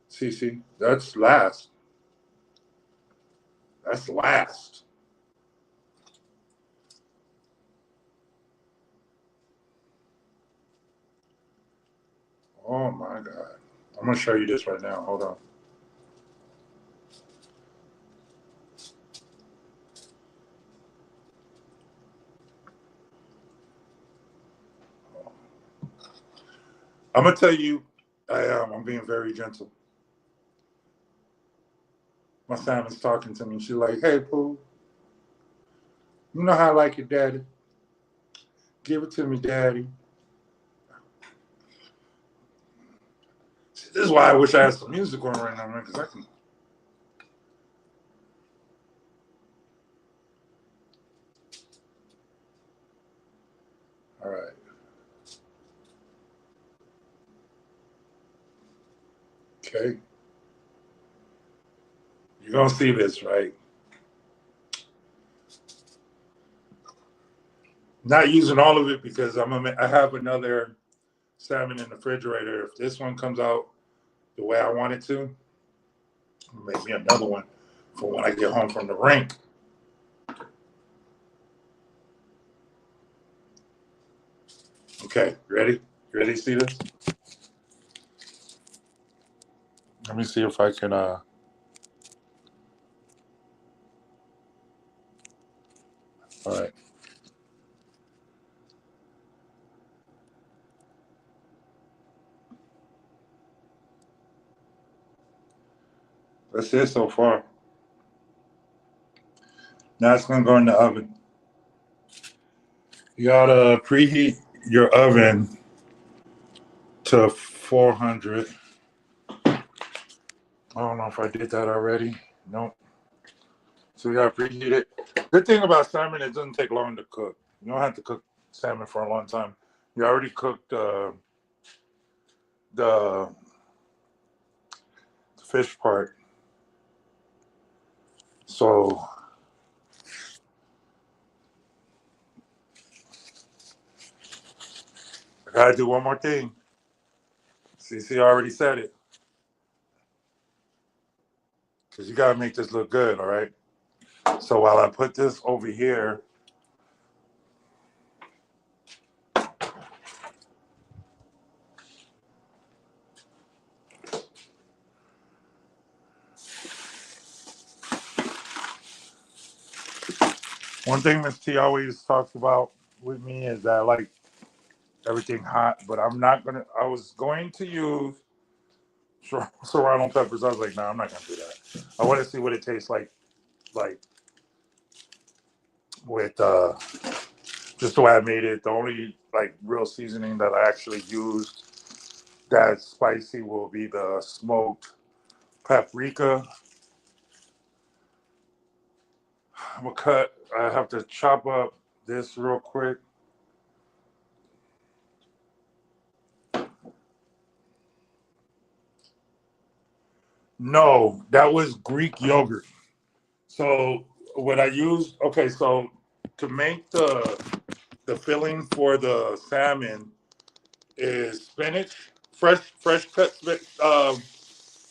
See, that's last. That's last. Oh my God. I'm going to show you this right now. Hold on. I'm going to tell you, I'm being very gentle. My salmon's talking to me. She's like, hey, Pooh, you know how I like it, Daddy? Give it to me, Daddy. See, this is why I wish I had some music on right now, man, because I can. All right. Okay. You're going to see this, right? Not using all of it because I have another salmon in the refrigerator. If this one comes out the way I want it to, I'll make me another one for when I get home from the rink. Okay, ready? You ready to see this? Let me see if I can all right. That's it so far. Now it's gonna go in the oven. You gotta preheat your oven to 400. I don't know if I did that already. Nope. So you gotta preheat it. Good thing about salmon, it doesn't take long to cook. You don't have to cook salmon for a long time. You already cooked the fish part. So I gotta do one more thing. CC already said it. Because you gotta make this look good, all right? So while I put this over here, one thing Miss T always talks about with me is that I like everything hot, but I was going to use serrano peppers. I was like, no, I'm not gonna do that. I want to see what it tastes like with just the way I made it. The only like real seasoning that I actually used that's spicy will be the smoked paprika. I have to chop up this real quick. No, that was Greek yogurt. So what I used, okay, so to make the filling for the salmon is spinach, fresh cut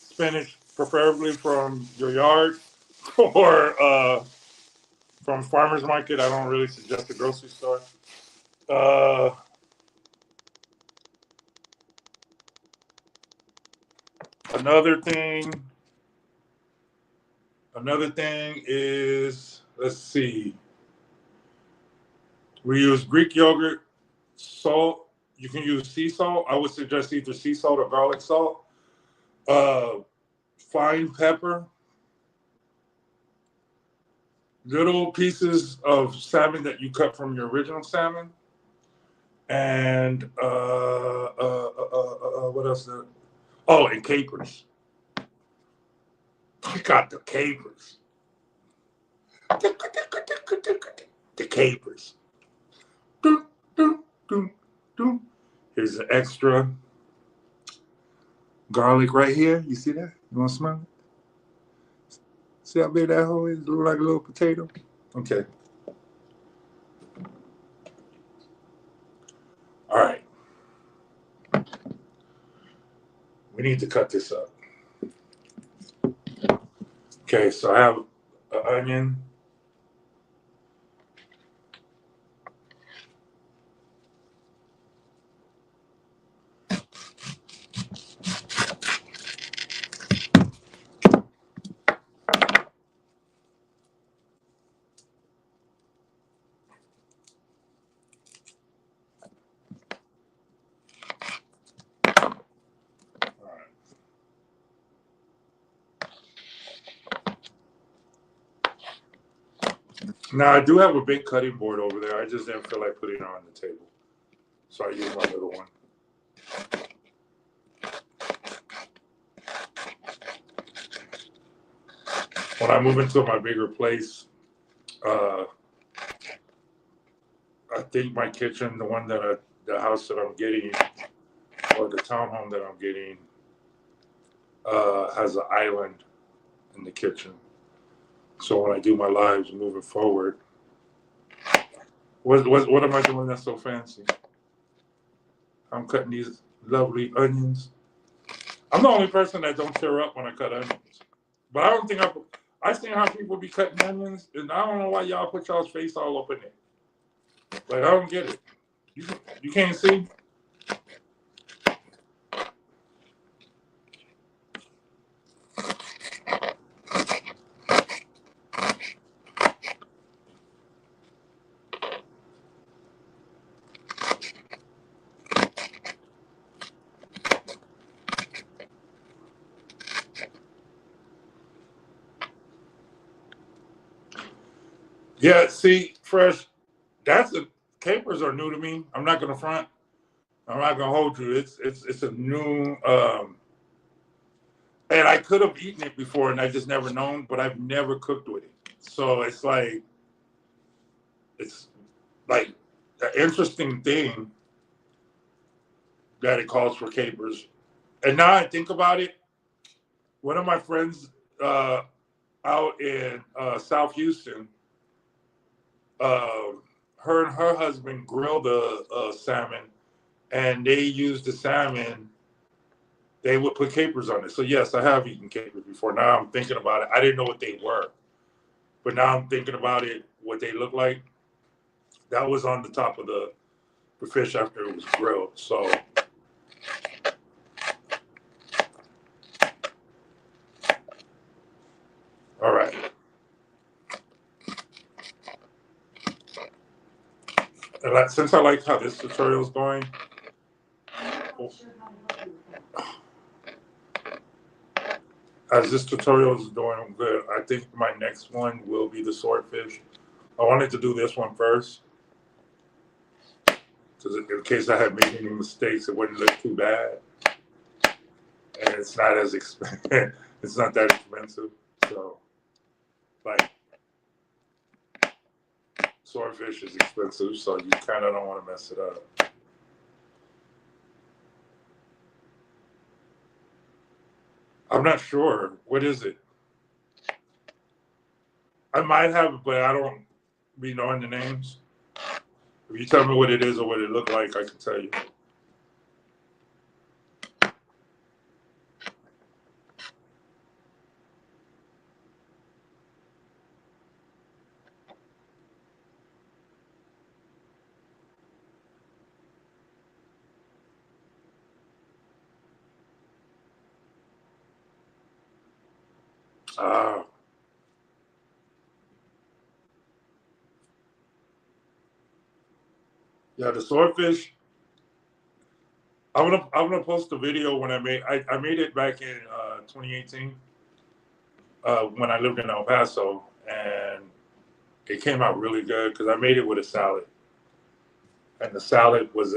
spinach, preferably from your yard or from farmers market. I don't really suggest the grocery store. Uh, another thing, another thing is, let's see, we use Greek yogurt, salt. You can use sea salt. I would suggest either sea salt or garlic salt. Uh, fine pepper, little pieces of salmon that you cut from your original salmon, and what else? Oh, and capers. I got the capers. The capers. Here's an extra garlic right here. You see that? You want to smell it? See how big that hole is? Look like a little potato. Okay. All right. We need to cut this up. Okay, so I have an onion. Now I do have a big cutting board over there. I just didn't feel like putting it on the table, so I use my little one. When I move into my bigger place, I think my kitchen, the house that I'm getting, or the townhome that I'm getting, has an island in the kitchen. So when I do my lives moving forward, what am I doing that's so fancy? I'm cutting these lovely onions. I'm the only person that don't tear up when I cut onions. But I don't think I seen how people be cutting onions, and I don't know why y'all put y'all's face all up in it. Like, I don't get it. You can't see? Yeah, see, Fresh, capers are new to me. I'm not gonna front. I'm not gonna hold you. It's a new and I could have eaten it before and I just never known, but I've never cooked with it. So it's like an interesting thing that it calls for capers. And now I think about it, one of my friends out in South Houston, her and her husband grilled the salmon, and they used the salmon. They would put capers on it. So yes, I have eaten capers before. Now I'm thinking about it. I didn't know what they were, but now I'm thinking about it, what they look like. That was on the top of the fish after it was grilled. So all right. And since I like how this tutorial is going, as this tutorial is doing good, I think my next one will be the swordfish. I wanted to do this one first, because in case I had made any mistakes, it wouldn't look too bad. And it's not as expensive. It's not that expensive. So, like, swordfish is expensive, so you kind of don't want to mess it up. I'm not sure. What is it? I might have, but I don't be knowing the names. If you tell me what it is or what it looked like, I can tell you. Yeah, the swordfish. I'm gonna post a video when I made it back in 2018 when I lived in El Paso, and it came out really good because I made it with a salad, and the salad was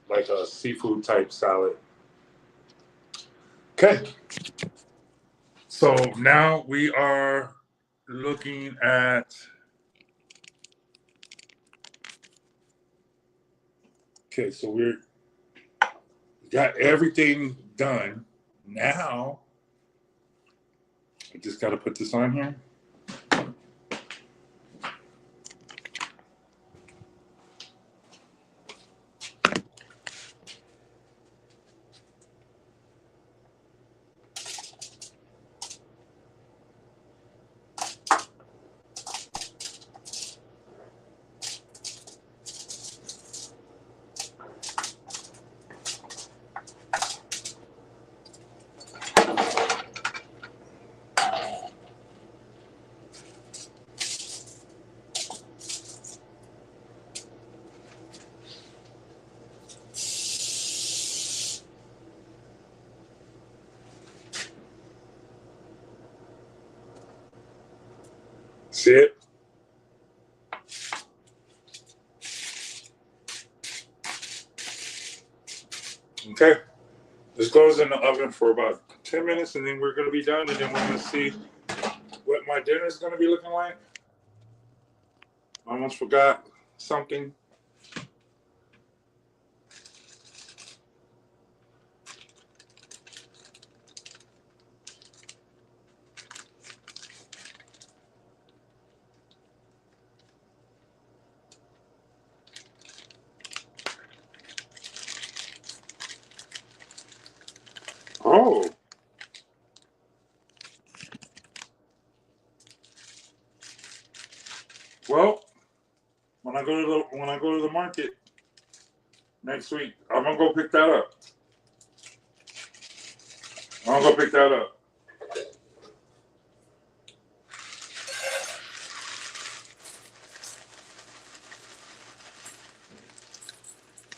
like a seafood type salad. Okay, so now we are looking at. Okay, so we got everything done. Now I just got to put this on here. See it? Okay. This goes in the oven for about 10 minutes, and then we're going to be done, and then we're going to see what my dinner is going to be looking like. I almost forgot something. Oh. Well, when I go to the market next week, I'm gonna go pick that up. I'm gonna go pick that up.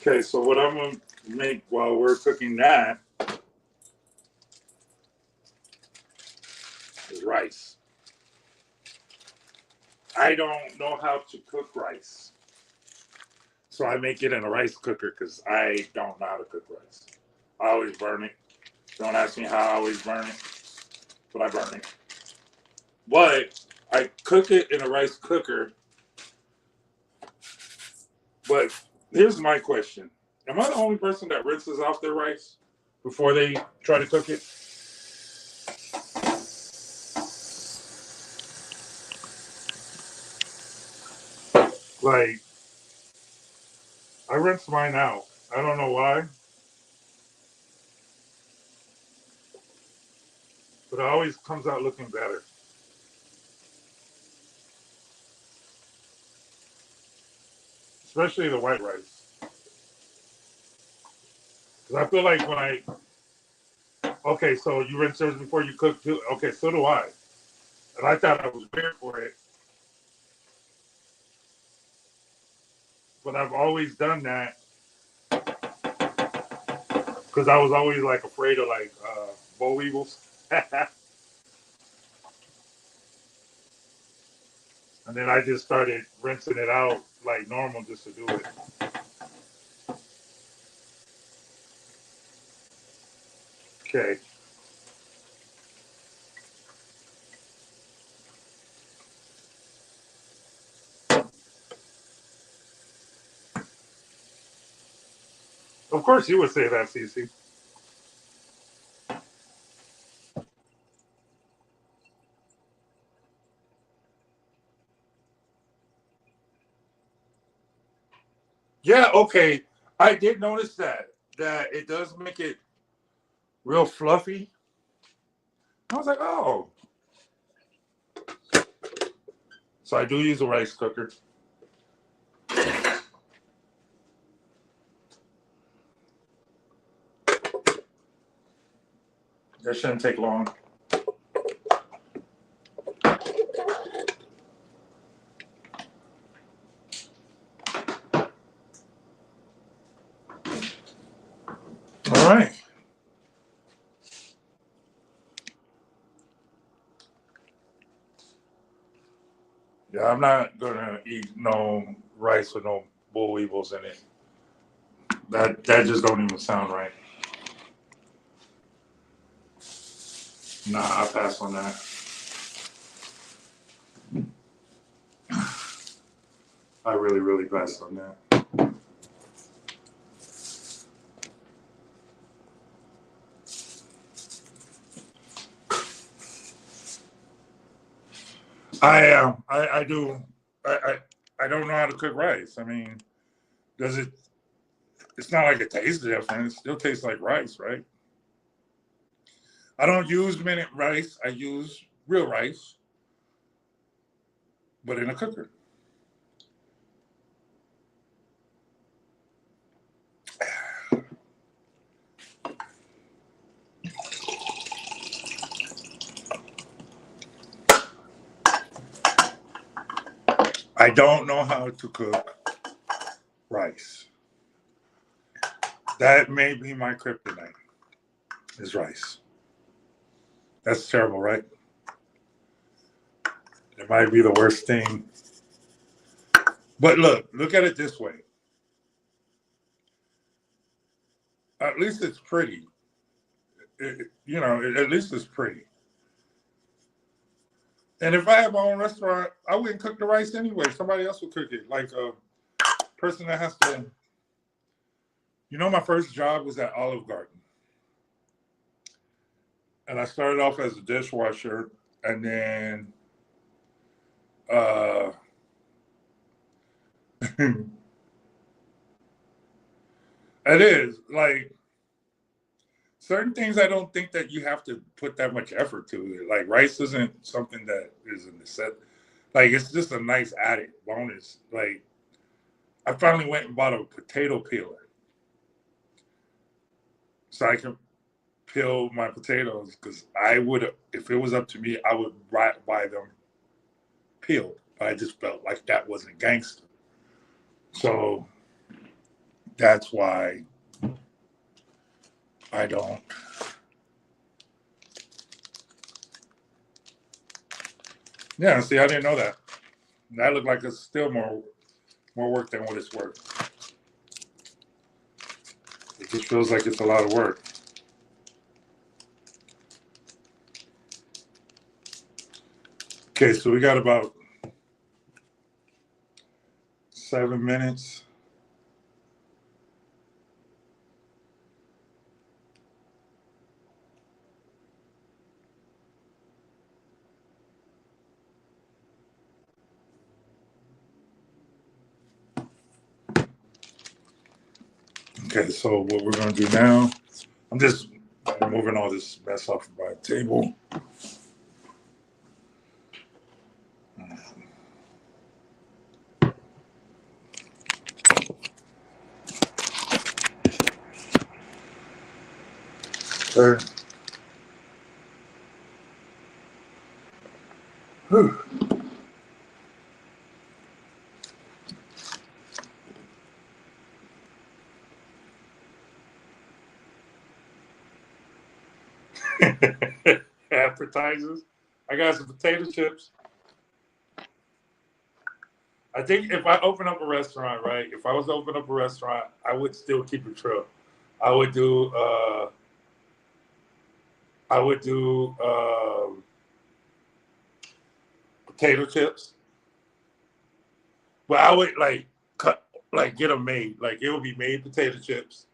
Okay, so what I'm gonna make while we're cooking that is rice. I don't know how to cook rice, so I make it in a rice cooker because I don't know how to cook rice. I always burn it. Don't ask me how I always burn it, but I burn it. But I cook it in a rice cooker. But here's my question: am I the only person that rinses off their rice before they try to cook it? Like, I rinse mine out. I don't know why, but it always comes out looking better. Especially the white rice. Because I feel like okay, so you rinse yours before you cook too? Okay, so do I. And I thought I was weird for it. But I've always done that because I was always like afraid of like boll weevils. And then I just started rinsing it out like normal just to do it. Okay. Of course you would say that, Cece. Yeah, okay. I did notice that it does make it real fluffy. I was like, oh. So I do use a rice cooker. That shouldn't take long. All right. Yeah, I'm not gonna eat no rice with no bull weevils in it. That just don't even sound right. Nah, I pass on that. I really, really pass on that. I do. I don't know how to cook rice. I mean, does it? It's not like it tastes different. It still tastes like rice, right? I don't use minute rice. I use real rice, but in a cooker. I don't know how to cook rice. That may be my kryptonite. Is rice. That's terrible, right? It might be the worst thing. But look at it this way. At least it's pretty. At least it's pretty. And if I had my own restaurant, I wouldn't cook the rice anyway. Somebody else would cook it. Like a person that has to. My first job was at Olive Garden. And I started off as a dishwasher. And then it is like certain things I don't think that you have to put that much effort to. Like rice isn't something that is a necessity. Like it's just a nice added bonus. Like I finally went and bought a potato peeler so I can peel my potatoes because I would, if it was up to me, I would buy them peeled. But I just felt like that wasn't gangster. So that's why I don't. Yeah, see, I didn't know that. That looked like it's still more work than what it's worth. It just feels like it's a lot of work. Okay, so we got about 7 minutes. Okay, so what we're going to do now, I'm just moving all this mess off of my table. Sure. Appetizers. I got some potato chips. I think if I open up a restaurant, right? If I was to open up a restaurant, I would still keep it true. I would do. Potato chips, but I would get them made. Like it would be made potato chips.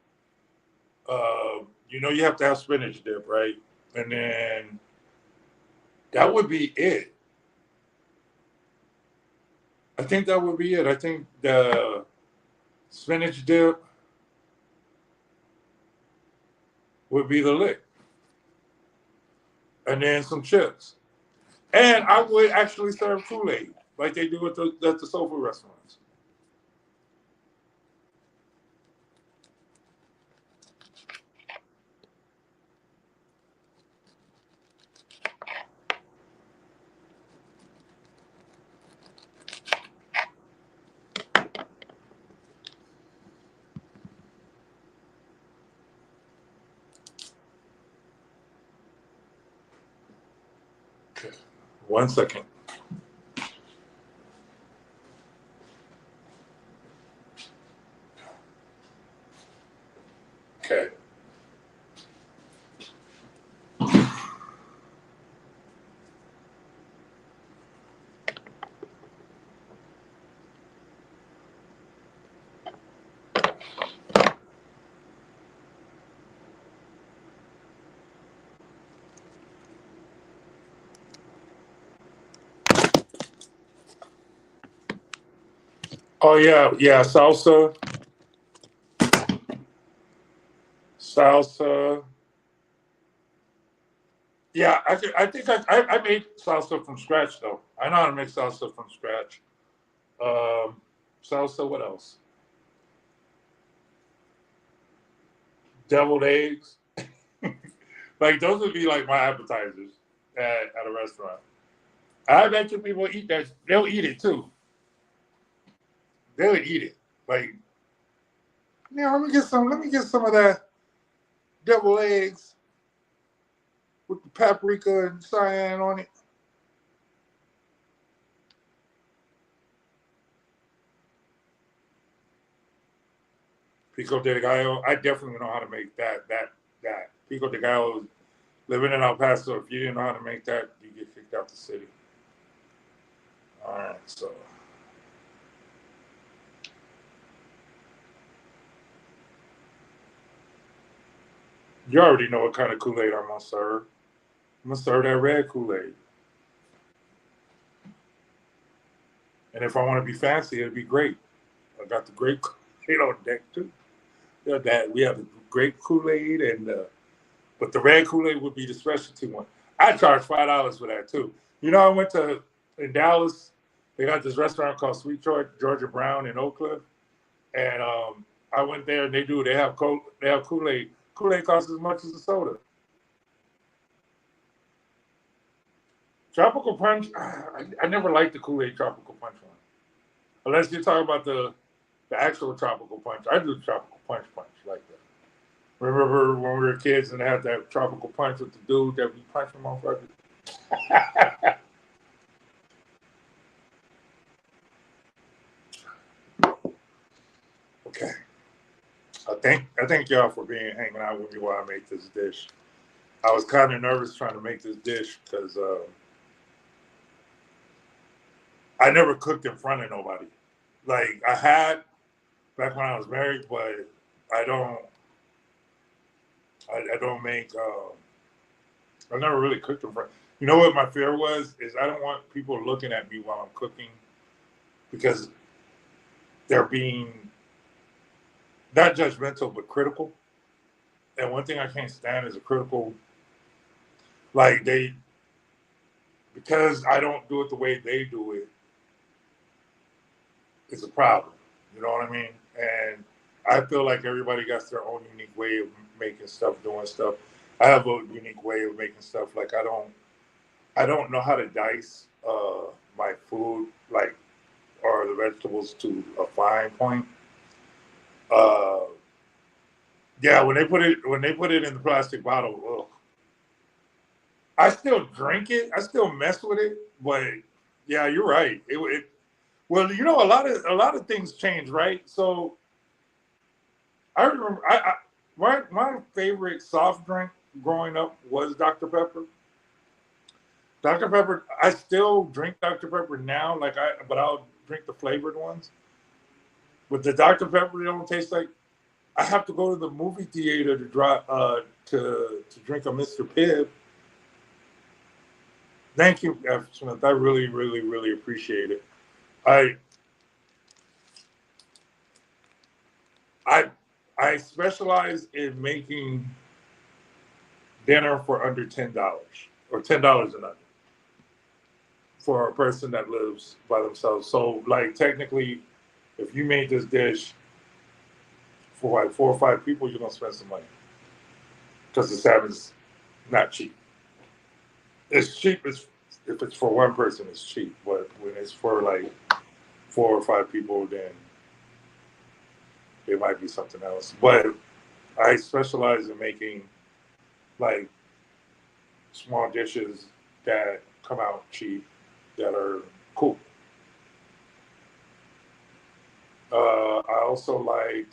You have to have spinach dip, right? And then that would be it. I think that would be it. I think the spinach dip would be the lick. And then some chips. And I would actually serve Kool-Aid like they do at the soul food restaurants. Okay. 1 second. Okay. Oh yeah, salsa. Yeah, I think I made salsa from scratch though. I know how to make salsa from scratch. Salsa. What else? Deviled eggs. Like those would be like my appetizers at a restaurant. I bet you people eat that. They'll eat it too. They would eat it. Like, yeah, let me get some. Let me get some of that deviled eggs with the paprika and cayenne on it. Pico de Gallo. I definitely know how to make that. Pico de Gallo. Living in El Paso, if you didn't know how to make that, you get kicked out the city. All right, so. You already know what kind of Kool-Aid I'm going to serve. I'm going to serve that red Kool-Aid. And if I want to be fancy, it'd be great. I got the grape Kool-Aid on deck, too. We have the grape Kool-Aid, but the red Kool-Aid would be the specialty one. I charge $5 for that, too. You know, I went in Dallas, they got this restaurant called Sweet Georgia Brown in Oak Cliff. And I went there, and they have Kool-Aid. Kool-Aid costs as much as a soda. Tropical Punch, I never liked the Kool-Aid Tropical Punch one. Unless you're talking about the actual Tropical Punch. I do Tropical Punch like that. Remember when we were kids and they had that Tropical Punch with the dude that we punched him off? Okay. I thank y'all for hanging out with me while I make this dish. I was kind of nervous trying to make this dish because I never cooked in front of nobody. Like I had back when I was married, but I don't make. I never really cooked in front. You know what my fear was? Is I don't want people looking at me while I'm cooking because they're being not judgmental but critical. And one thing I can't stand is a critical. Like because I don't do it the way they do it. It's a problem. You know what I mean? And I feel like everybody got their own unique way of making stuff, doing stuff. I have a unique way of making stuff. Like I don't know how to dice my food, like or the vegetables to a fine point. Yeah, when they put it in the plastic bottle, ugh. I still drink it. I still mess with it, but yeah, you're right. Well, you know, a lot of things change, right? So I remember my favorite soft drink growing up was Dr. Pepper. Dr. Pepper, I still drink Dr. Pepper now, but I'll drink the flavored ones. But the Dr. Pepper don't taste like. I have to go to the movie theater to drink a Mr. Pibb. Thank you, F. Smith. I really, really, really appreciate it. I specialize in making dinner for under $10 or $10 and under for a person that lives by themselves. So, like, technically, if you made this dish for like 4 or 5 people, you're gonna spend some money because the salmon's not cheap. It's cheap if it's for one person, it's cheap. But when it's for like 4 or 5 people, then it might be something else. But I specialize in making like small dishes that come out cheap, that are cool. I also like,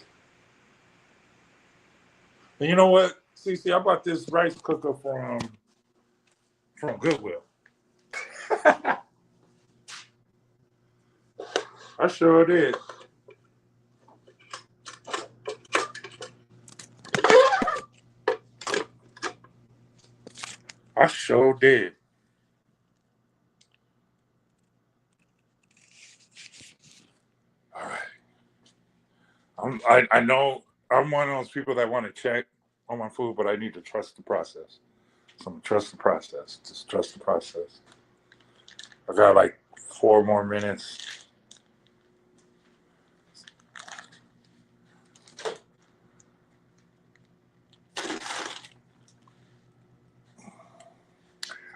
and you know what, CC, I bought this rice cooker from Goodwill. I sure did. I sure did. All right. I know I'm one of those people that want to check on my food, but I need to trust the process. So I'm gonna trust the process. Just trust the process. I got like 4 more minutes.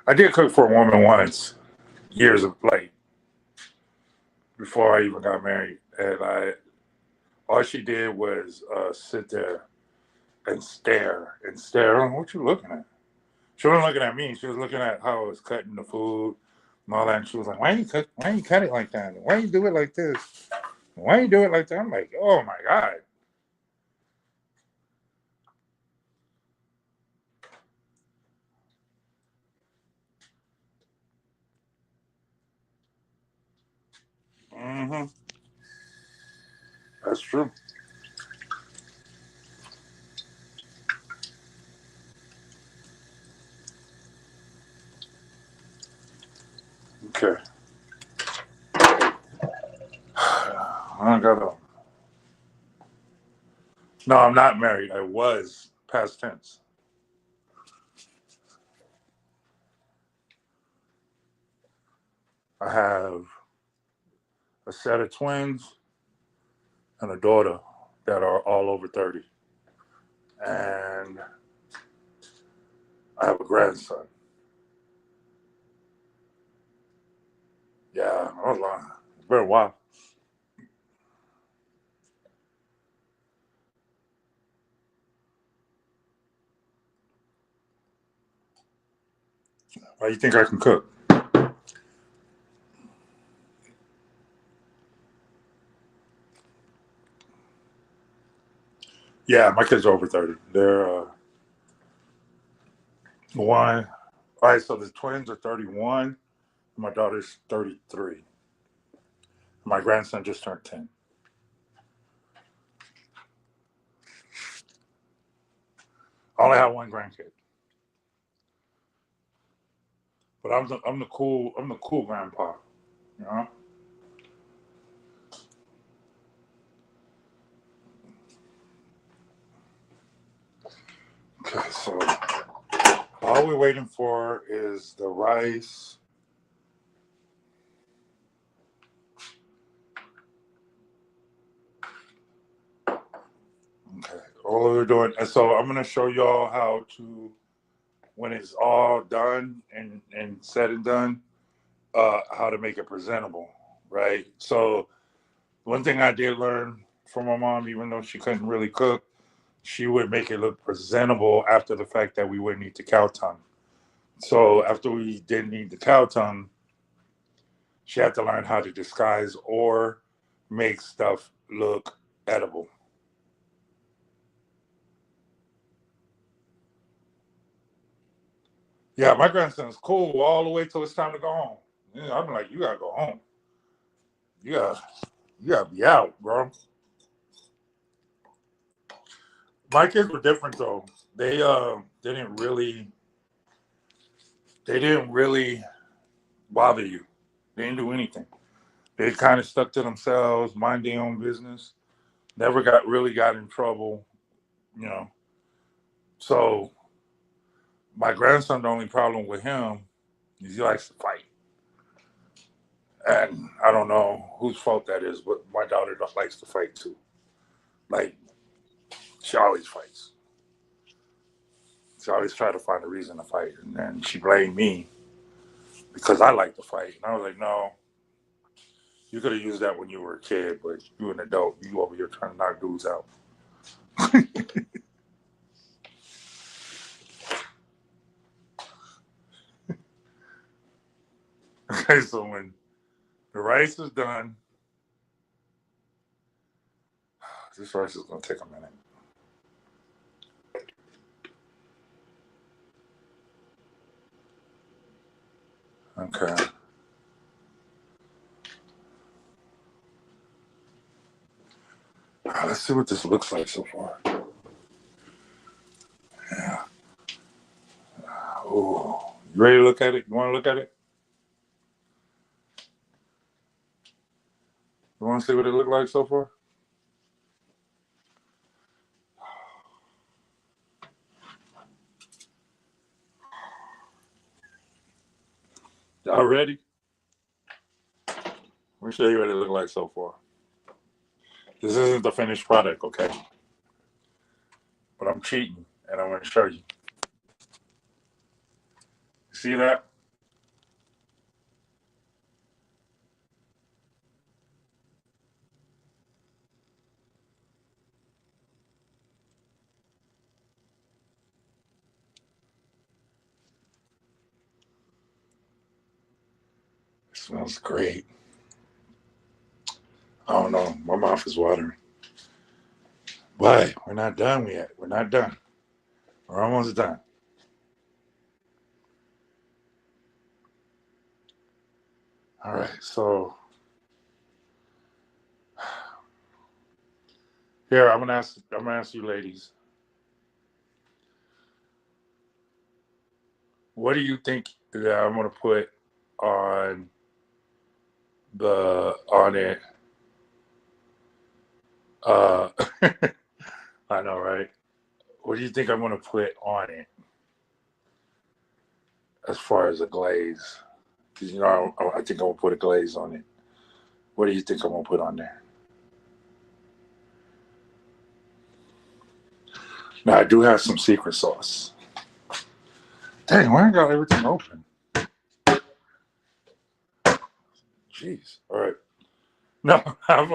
I did cook for a woman once, years of like before I even got married, and all she did was sit there and stare and stare. I don't know what you looking at. She wasn't looking at me. She was looking at how I was cutting the food and all that. And she was like, "Why you cut it like that? Why you do it like this? Why you do it like that?" I'm like, "Oh my god!" Mm-hmm. That's true. Okay. I gotta. No, I'm not married. I was past tense. I have a set of twins and a daughter that are all over 30. And I have a grandson. Yeah, hold on. It's been a while. Why do you think I can cook? Yeah, my kids are over 30. They're one. All right, so the twins are 31. And my daughter's 33. My grandson just turned 10. I only have one grandkid. But I'm the cool grandpa, you know? Okay, so all we're waiting for is the rice. Okay, all we're doing, and so I'm gonna show y'all how to, when it's all done and said and done, how to make it presentable, right? So one thing I did learn from my mom, even though she couldn't really cook, she would make it look presentable after the fact that we wouldn't eat the cow tongue. So after we didn't eat the cow tongue, she had to learn how to disguise or make stuff look edible. Yeah, my grandson's cool all the way till it's time to go home. Yeah, I'm like, you gotta go home. You gotta, you gotta be out, bro. My kids were different though. They didn't really bother you. They didn't do anything. They kind of stuck to themselves, mind their own business. Never got in trouble, you know. So my grandson, the only problem with him is he likes to fight. And I don't know whose fault that is, but my daughter likes to fight too. Like, she always fights. She always try to find a reason to fight. And then she blamed me because I like to fight. And I was like, no, you could have used that when you were a kid, but you an adult. You over here trying to knock dudes out. Okay, so when the rice is done, this rice is going to take a minute. Okay. Let's see what this looks like so far. Yeah. Oh, you ready to look at it? You want to look at it? You want to see what it looked like so far? Y'all ready? Let me show you what it looked like so far. This isn't the finished product, okay? But I'm cheating, and I'm going to show you. See that? It smells great. I don't know. My mouth is watering. But we're not done yet. We're not done. We're almost done. All right. So Here, I'm gonna ask you ladies. What do you think that I'm gonna put on on it? Uh, I know, right? What do you think I'm gonna put on it as far as a glaze? Because I think I'm gonna put a glaze on it. What do you think I'm gonna put on there? Now I do have some secret sauce. Dang, why I got everything open? Jeez. All right. No, I'm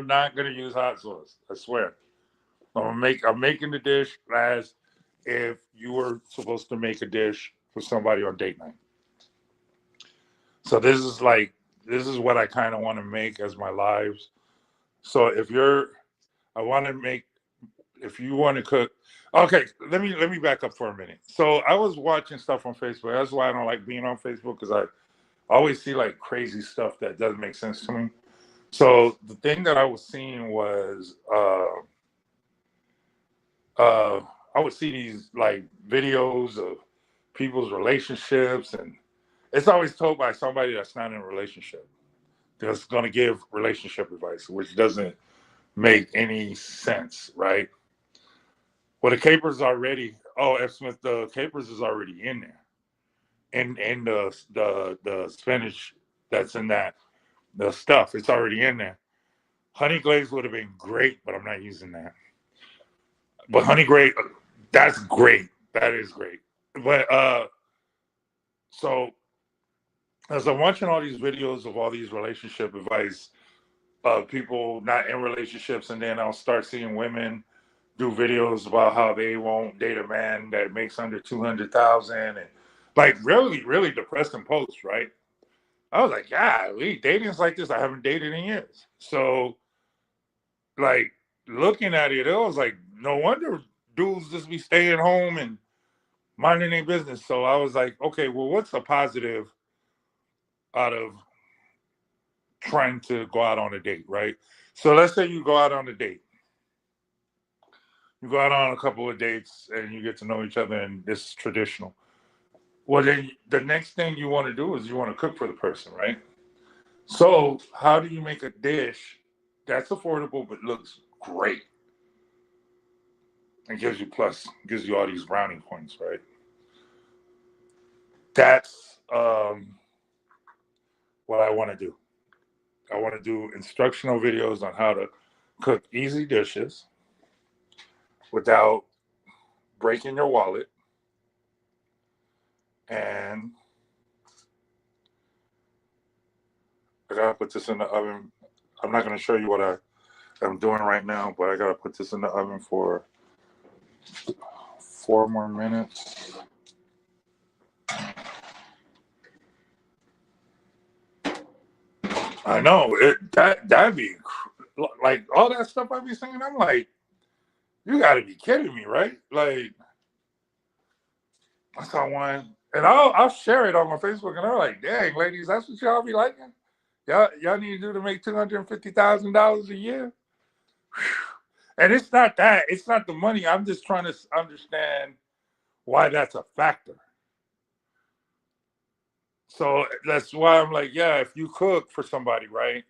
not gonna use hot sauce. I swear. I'm making the dish as if you were supposed to make a dish for somebody on date night. So this is what I kind of want to make as my lives. So I want to make, if you want to cook, okay. Let me back up for a minute. So I was watching stuff on Facebook. That's why I don't like being on Facebook, because I always see like crazy stuff that doesn't make sense to me. So the thing that I was seeing was uh, I would see these like videos of people's relationships, and it's always told by somebody that's not in a relationship that's going to give relationship advice, which doesn't make any sense, right? Well, the capers already. Oh, F. Smith, the capers is already in there, and the spinach that's in that, the stuff, it's already in there. Honey glaze would have been great, but I'm not using that. But honey glaze, that's great. That is great. But so as I'm watching all these videos of all these relationship advice of people not in relationships, and then I'll start seeing women do videos about how they won't date a man that makes under 200,000, and like really, really depressing posts, right? I was like, yeah, dating's like this. I haven't dated in years. So like looking at it, it was like, no wonder dudes just be staying home and minding their business. So I was like, okay, well, what's a positive out of trying to go out on a date, right? So let's say you go out on a date. You go out on a couple of dates and you get to know each other, and this is traditional. Well, then the next thing you want to do is you want to cook for the person, right? So how do you make a dish that's affordable but looks great and gives you all these brownie points, right? That's what I want to do. I want to do instructional videos on how to cook easy dishes without breaking your wallet. And I gotta put this in the oven. I'm not gonna show you what I'm doing right now, but I gotta put this in the oven for 4 more minutes. I know that'd be like all that stuff I be saying. I'm like, you got to be kidding me, right? Like, I saw one, and I'll share it on my Facebook, and I'm like, dang, ladies, that's what y'all be liking. Y'all need to do to make $250,000 a year. And it's not that. It's not the money. I'm just trying to understand why that's a factor. So that's why I'm like, yeah, if you cook for somebody, right?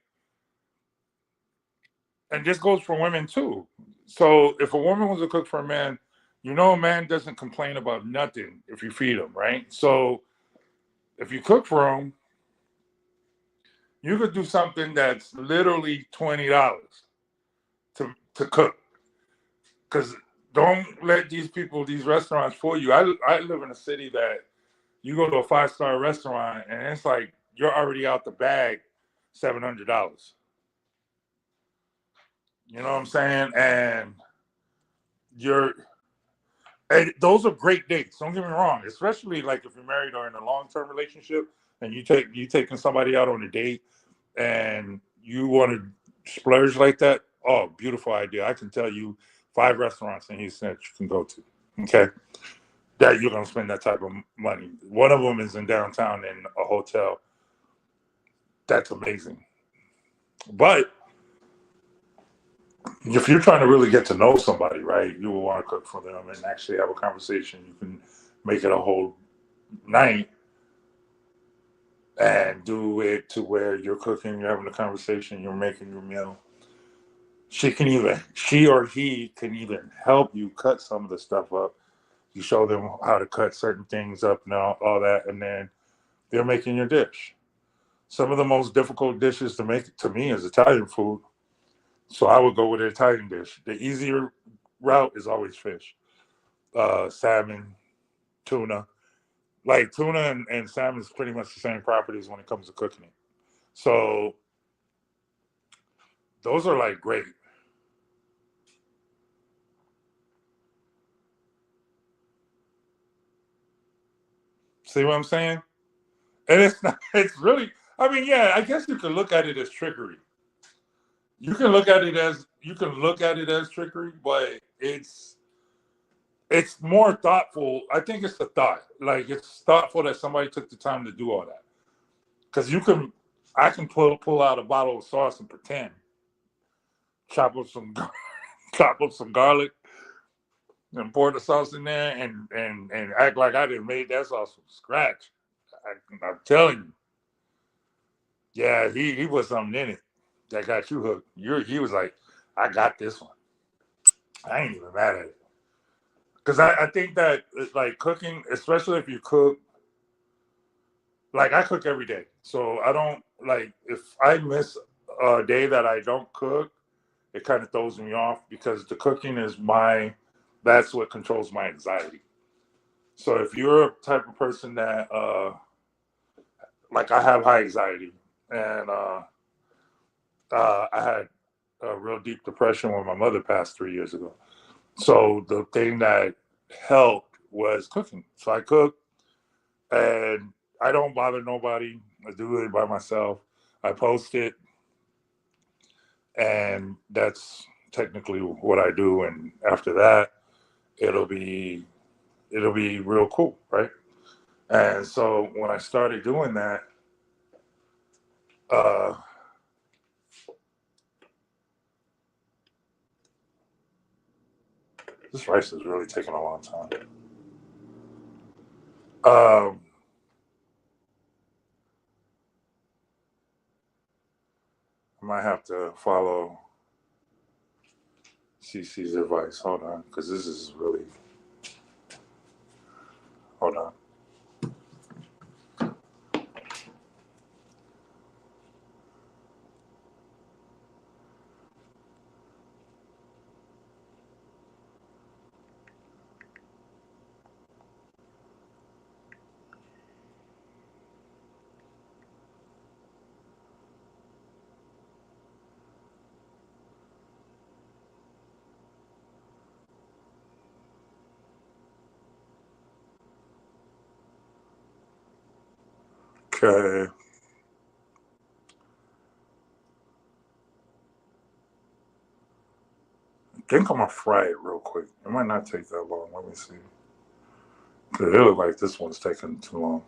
And this goes for women too. So if a woman was to cook for a man, a man doesn't complain about nothing if you feed him, right? So if you cook for him, you could do something that's literally $20 to cook. Because don't let these restaurants fool you. I live in a city that you go to a 5-star restaurant and it's like you're already out the bag $700. You know what I'm saying? You're and those are great dates. Don't get me wrong, especially like if you're married or in a long-term relationship and you taking somebody out on a date and you want to splurge like that. Oh, beautiful idea! I can tell you 5 restaurants in Houston that you can go to. Okay, that you're gonna spend that type of money. One of them is in downtown in a hotel. That's amazing. But if you're trying to really get to know somebody, right, you will want to cook for them and actually have a conversation. You can make it a whole night and do it to where you're cooking, you're having a conversation, you're making your meal. She or he can even help you cut some of the stuff up. You show them how to cut certain things up and all that, and then they're making your dish. Some of the most difficult dishes to make to me is Italian food. So I would go with an Italian dish. The easier route is always fish, salmon, tuna. Like tuna and salmon is pretty much the same properties when it comes to cooking it. So those are like great. See what I'm saying? And it's not. It's really. I mean, yeah. I guess you can look at it as trickery. You can look at it as trickery, but it's more thoughtful. I think it's the thought. Like it's thoughtful that somebody took the time to do all that. Because I can pull out a bottle of sauce and pretend chop up some chop up some garlic and pour the sauce in there and act like I didn't made that sauce from scratch. I'm telling you, yeah, he put something in it that got you hooked. He was like, I got this one. I ain't even mad at it because I think that like cooking, especially if you cook, like I cook every day, so I don't like if I miss a day that I don't cook, it kind of throws me off because the cooking is that's what controls my anxiety. So if you're a type of person that like I have high anxiety and I had a real deep depression when my mother passed 3 years ago. So the thing that helped was cooking. So I cook and I don't bother nobody. I do it by myself. I post it and that's technically what I do. And after that, it'll be it'll be real cool, right? And so when I started doing that, uh, this rice is really taking a long time. Um, I might have to follow CC's advice. Hold on, because this is really. Hold on. Okay. I think I'm gonna fry it real quick. It might not take that long. Let me see. It look like this one's taking too long.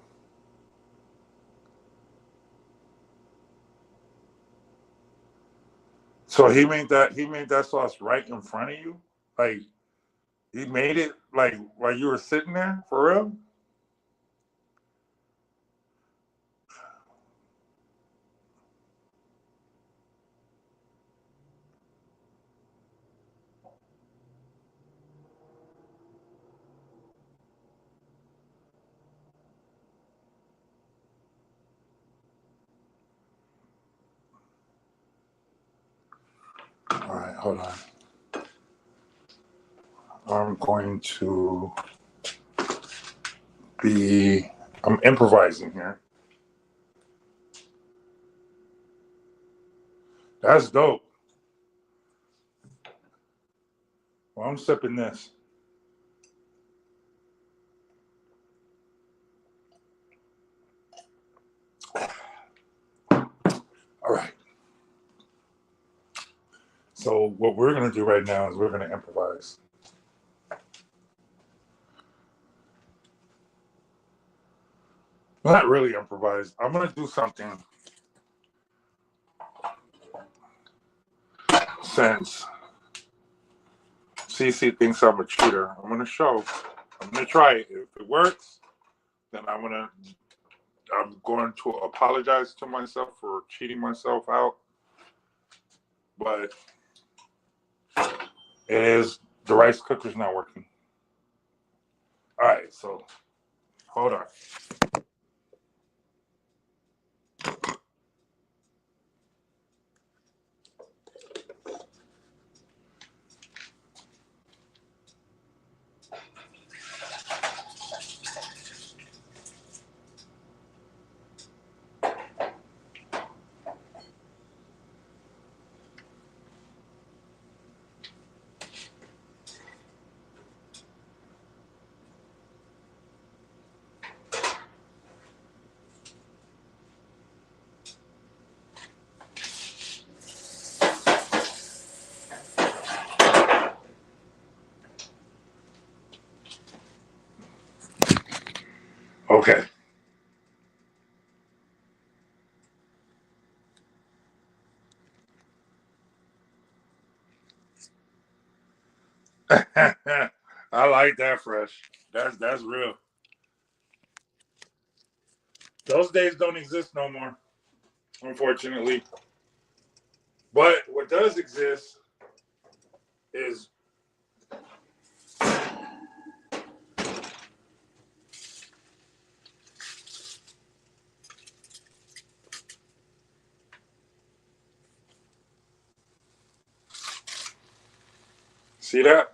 So he made that sauce right in front of you? Like he made it like while you were sitting there for real? All right, hold on. I'm going to be I'm improvising here. That's dope. Well, I'm sipping this. All right. So what we're gonna do right now is we're gonna improvise. Not really improvise. I'm gonna do something since CC thinks I'm a cheater. I'm gonna show. I'm gonna try it. If it works, then I'm going to apologize to myself for cheating myself out. But it is the rice cooker's not working. All right, so hold on. Okay. I like that fresh. That's real. Those days don't exist no more, unfortunately. But what does exist is see that?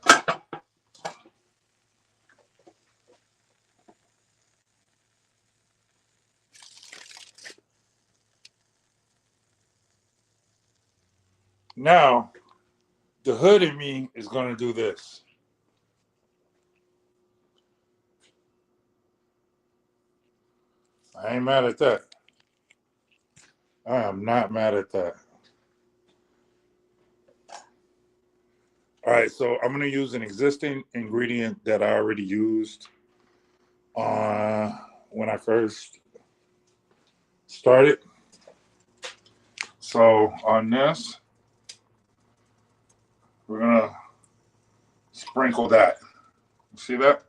Now the hood in me is gonna do this. I ain't mad at that. I am not mad at that. All right, so I'm gonna use an existing ingredient that I already used when I first started. So on this, we're gonna sprinkle that. See that?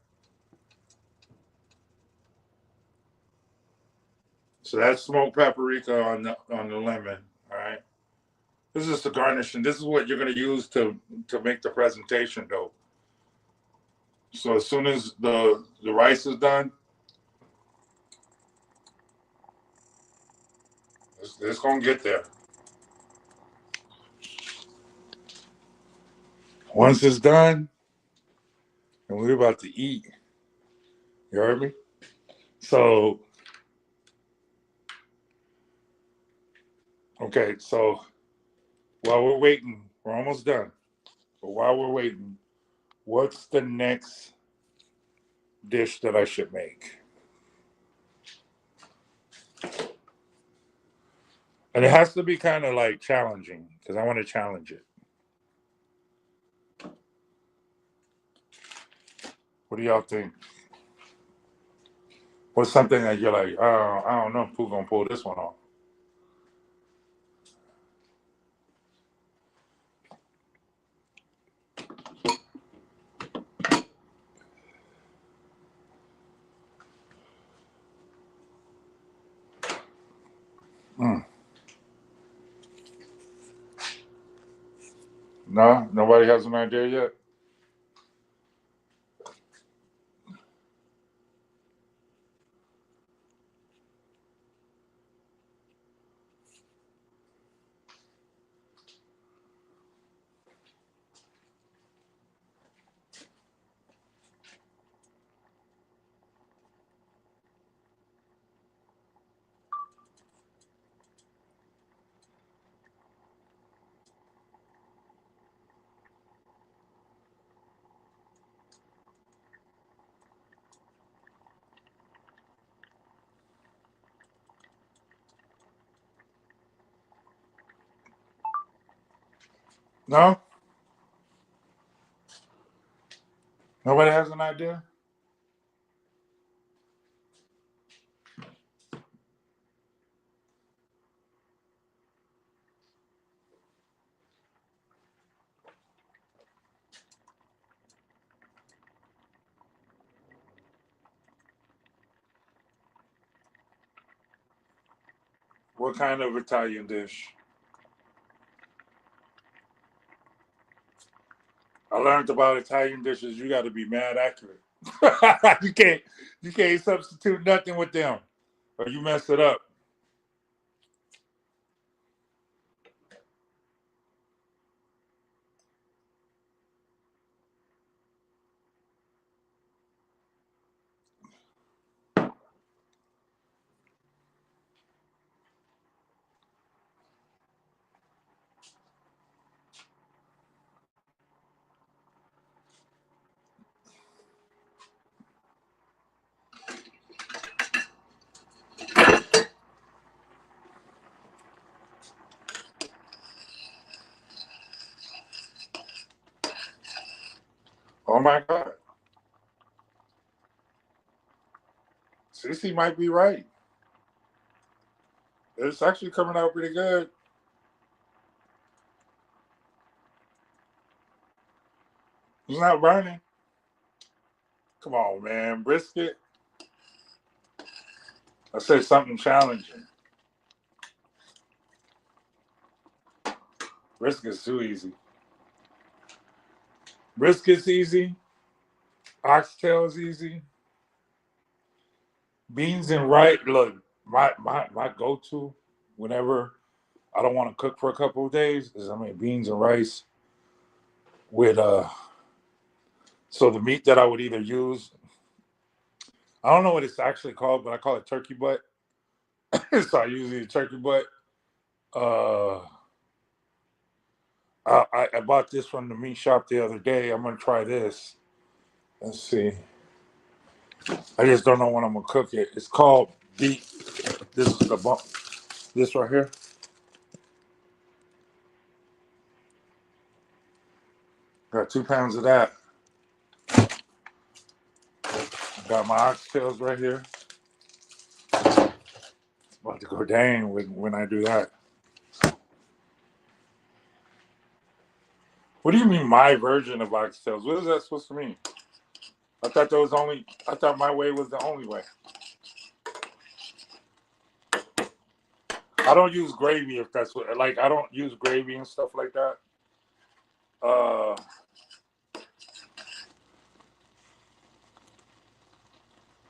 So that's smoked paprika on the lemon. All right. This is the garnish, and this is what you're gonna use to make the presentation go. So as soon as the rice is done, it's gonna get there. Once it's done, and we're about to eat. You heard me? So okay, so while we're waiting, we're almost done. But while we're waiting, what's the next dish that I should make? And it has to be kind of like challenging because I want to challenge it. What do y'all think? What's something that you're like, oh, I don't know who's gonna pull this one off? Mm. No, nobody has an idea yet. No, nobody has an idea. What kind of Italian dish? I learned about Italian dishes. You got to be mad accurate. You can't substitute nothing with them, or you mess it up. Oh my God. Cece might be right. It's actually coming out pretty good. It's not burning. Come on, man. Brisket. I said something challenging. Brisket's too easy. Brisket's easy. Oxtail's easy. Beans and rice. Look, my go-to whenever I don't want to cook for a couple of days is beans and rice with so the meat that I would either use, I don't know what it's actually called, but I call it turkey butt. So I use the turkey butt. Uh I bought this from the meat shop the other day. I'm gonna try this. Let's see. I just don't know when I'm gonna cook it. It's called beef. This is the bump. This right here. Got 2 pounds of that. Got my oxtails right here. It's about to go dang when I do that. What do you mean my version of oxtails? What is that supposed to mean? I thought my way was the only way. I don't use gravy if that's what I don't use gravy and stuff like that. Uh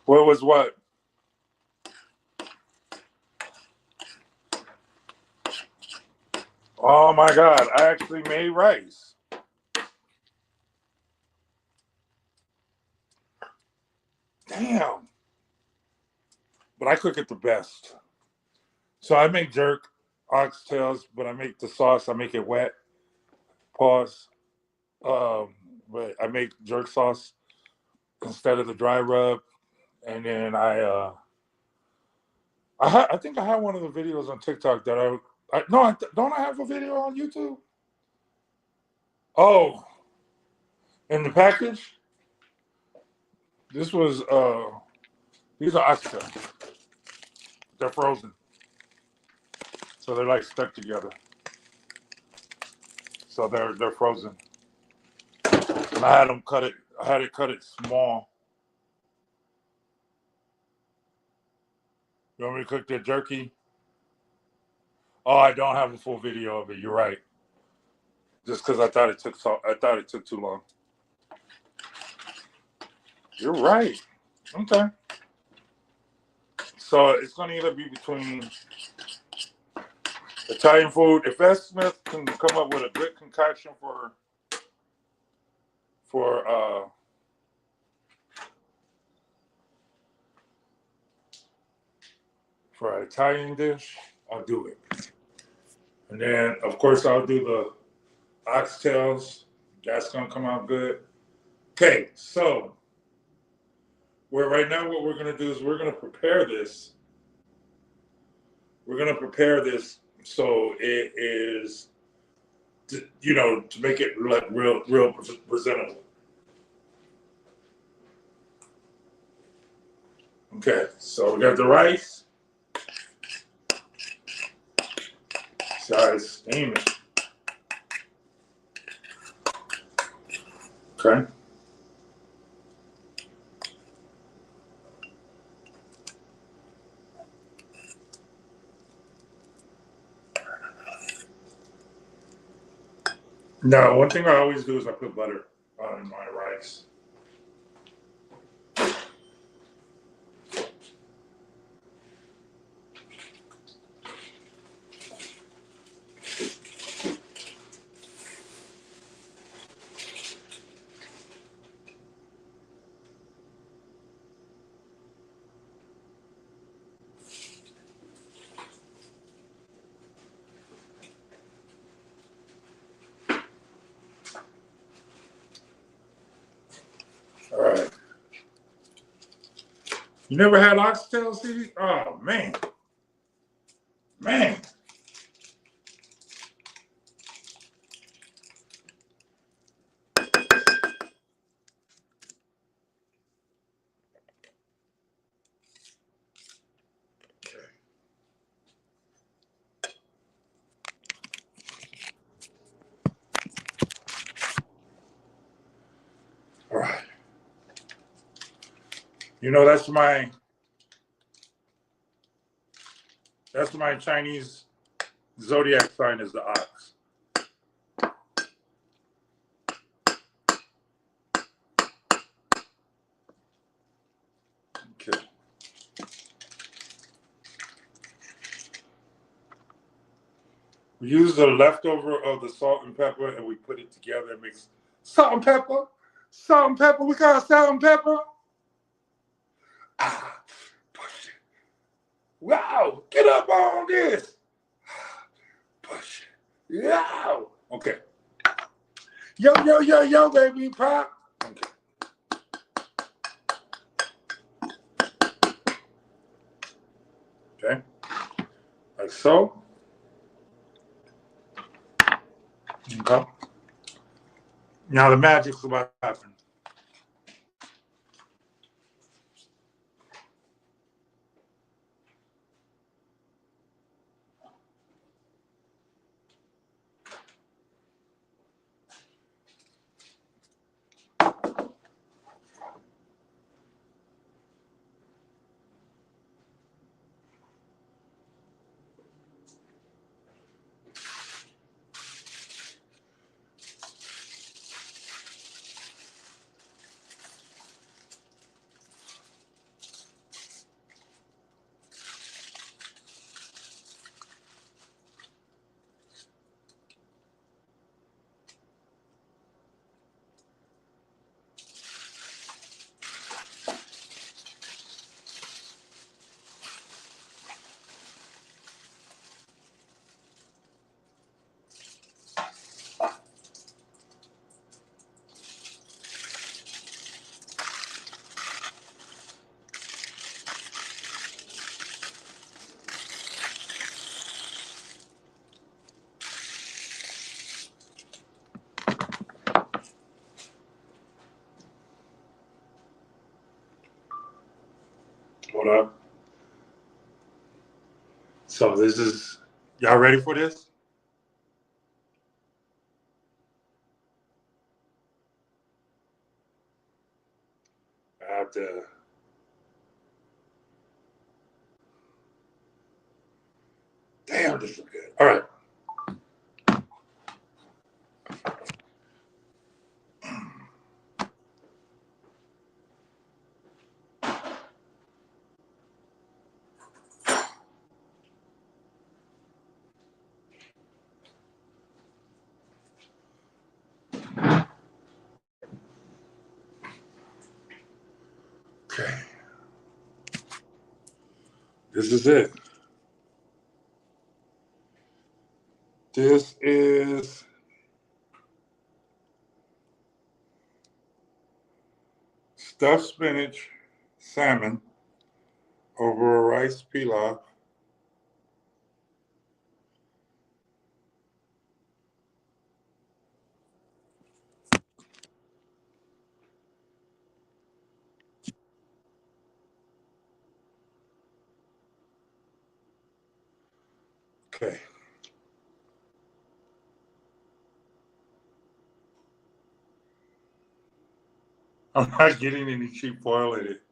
what was what? Oh my God, I actually made rice. Damn. But I cook it the best. So I make jerk oxtails, but I make the sauce, I make it wet. Pause. But I make jerk sauce instead of the dry rub. And then I think I had one of the videos on TikTok that don't I have a video on YouTube? Oh, in the package, this was these are oxtails. They're frozen, so they're like stuck together. So they're frozen, and I had them cut it. I had it cut it small. You want me to cook the jerky? Oh, I don't have a full video of it. You're right. Just because I thought it took too long. You're right. Okay. So it's gonna either be between Italian food. If Ed Smith can come up with a good concoction for an Italian dish, I'll do it. And then of course I'll do the oxtails. That's gonna come out good. Okay, so right now what we're gonna do is we're gonna prepare this. We're gonna prepare this so it is, to make it like real presentable. Okay, so we got the rice. Sorry, it's steaming. Okay. No, one thing I always do is I put butter on my rice. All right. You never had oxtail, CD? Oh, man. Man. All right. You know, that's my Chinese zodiac sign is the ox. Okay. We use the leftover of the salt and pepper and we put it together and mix salt and pepper. Salt and pepper. We got salt and pepper. Ah, push it. Wow, get up on this. Push it. Wow. Okay. Yo, yo, yo, yo, baby pop. Okay. Okay. Like so. Okay. Now the magic's about to happen. Hold up. So this is, y'all ready for this? I have to. Damn, this is good. All right. Okay. This is it. This is stuffed spinach, salmon over a rice pilaf. Okay. I'm not getting any cheap foil in it.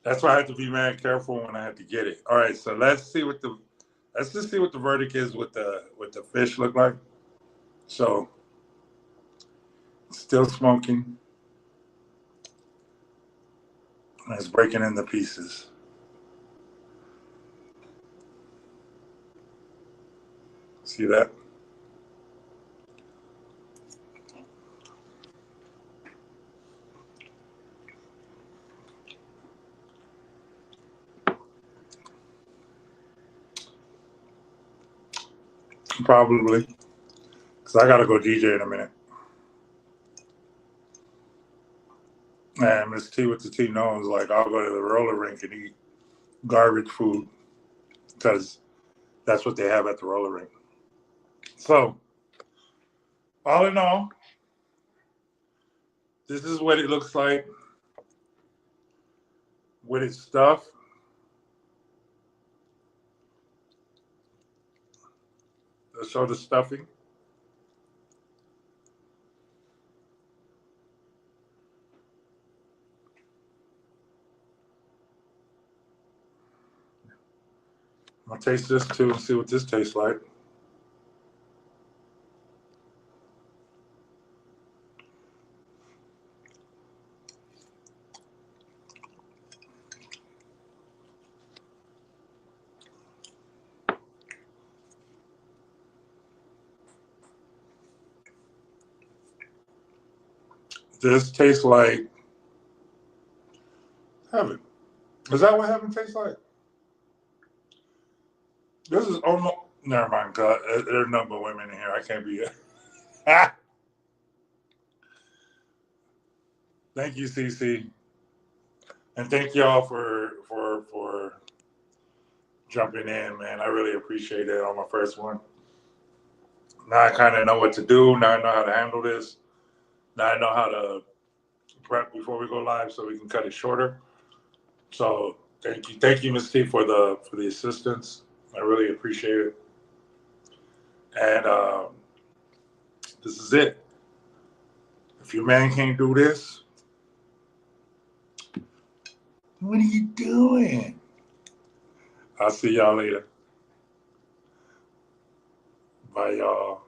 That's why I have to be mad careful when I have to get it. All right, so let's just see what the verdict is with the fish look like. So, still smoking. And it's breaking into pieces. See that? Probably. Because I got to go DJ in a minute. And Miss T with the T knows, like, I'll go to the roller rink and eat garbage food because that's what they have at the roller rink. So, all in all, this is what it looks like with its stuff. Let's show the stuffing. I'll taste this too and see what this tastes like. This tastes like heaven. Is that what heaven tastes like? This is almost. Never mind, God. There's nothing but women in here. I can't be here. Thank you, CC, and thank y'all for jumping in, man. I really appreciate it on my first one. Now I kind of know what to do. Now I know how to handle this. Now I know how to prep before we go live, so we can cut it shorter. So thank you, Ms. T, for the assistance. I really appreciate it. And this is it. If your man can't do this, what are you doing? I'll see y'all later. Bye, y'all.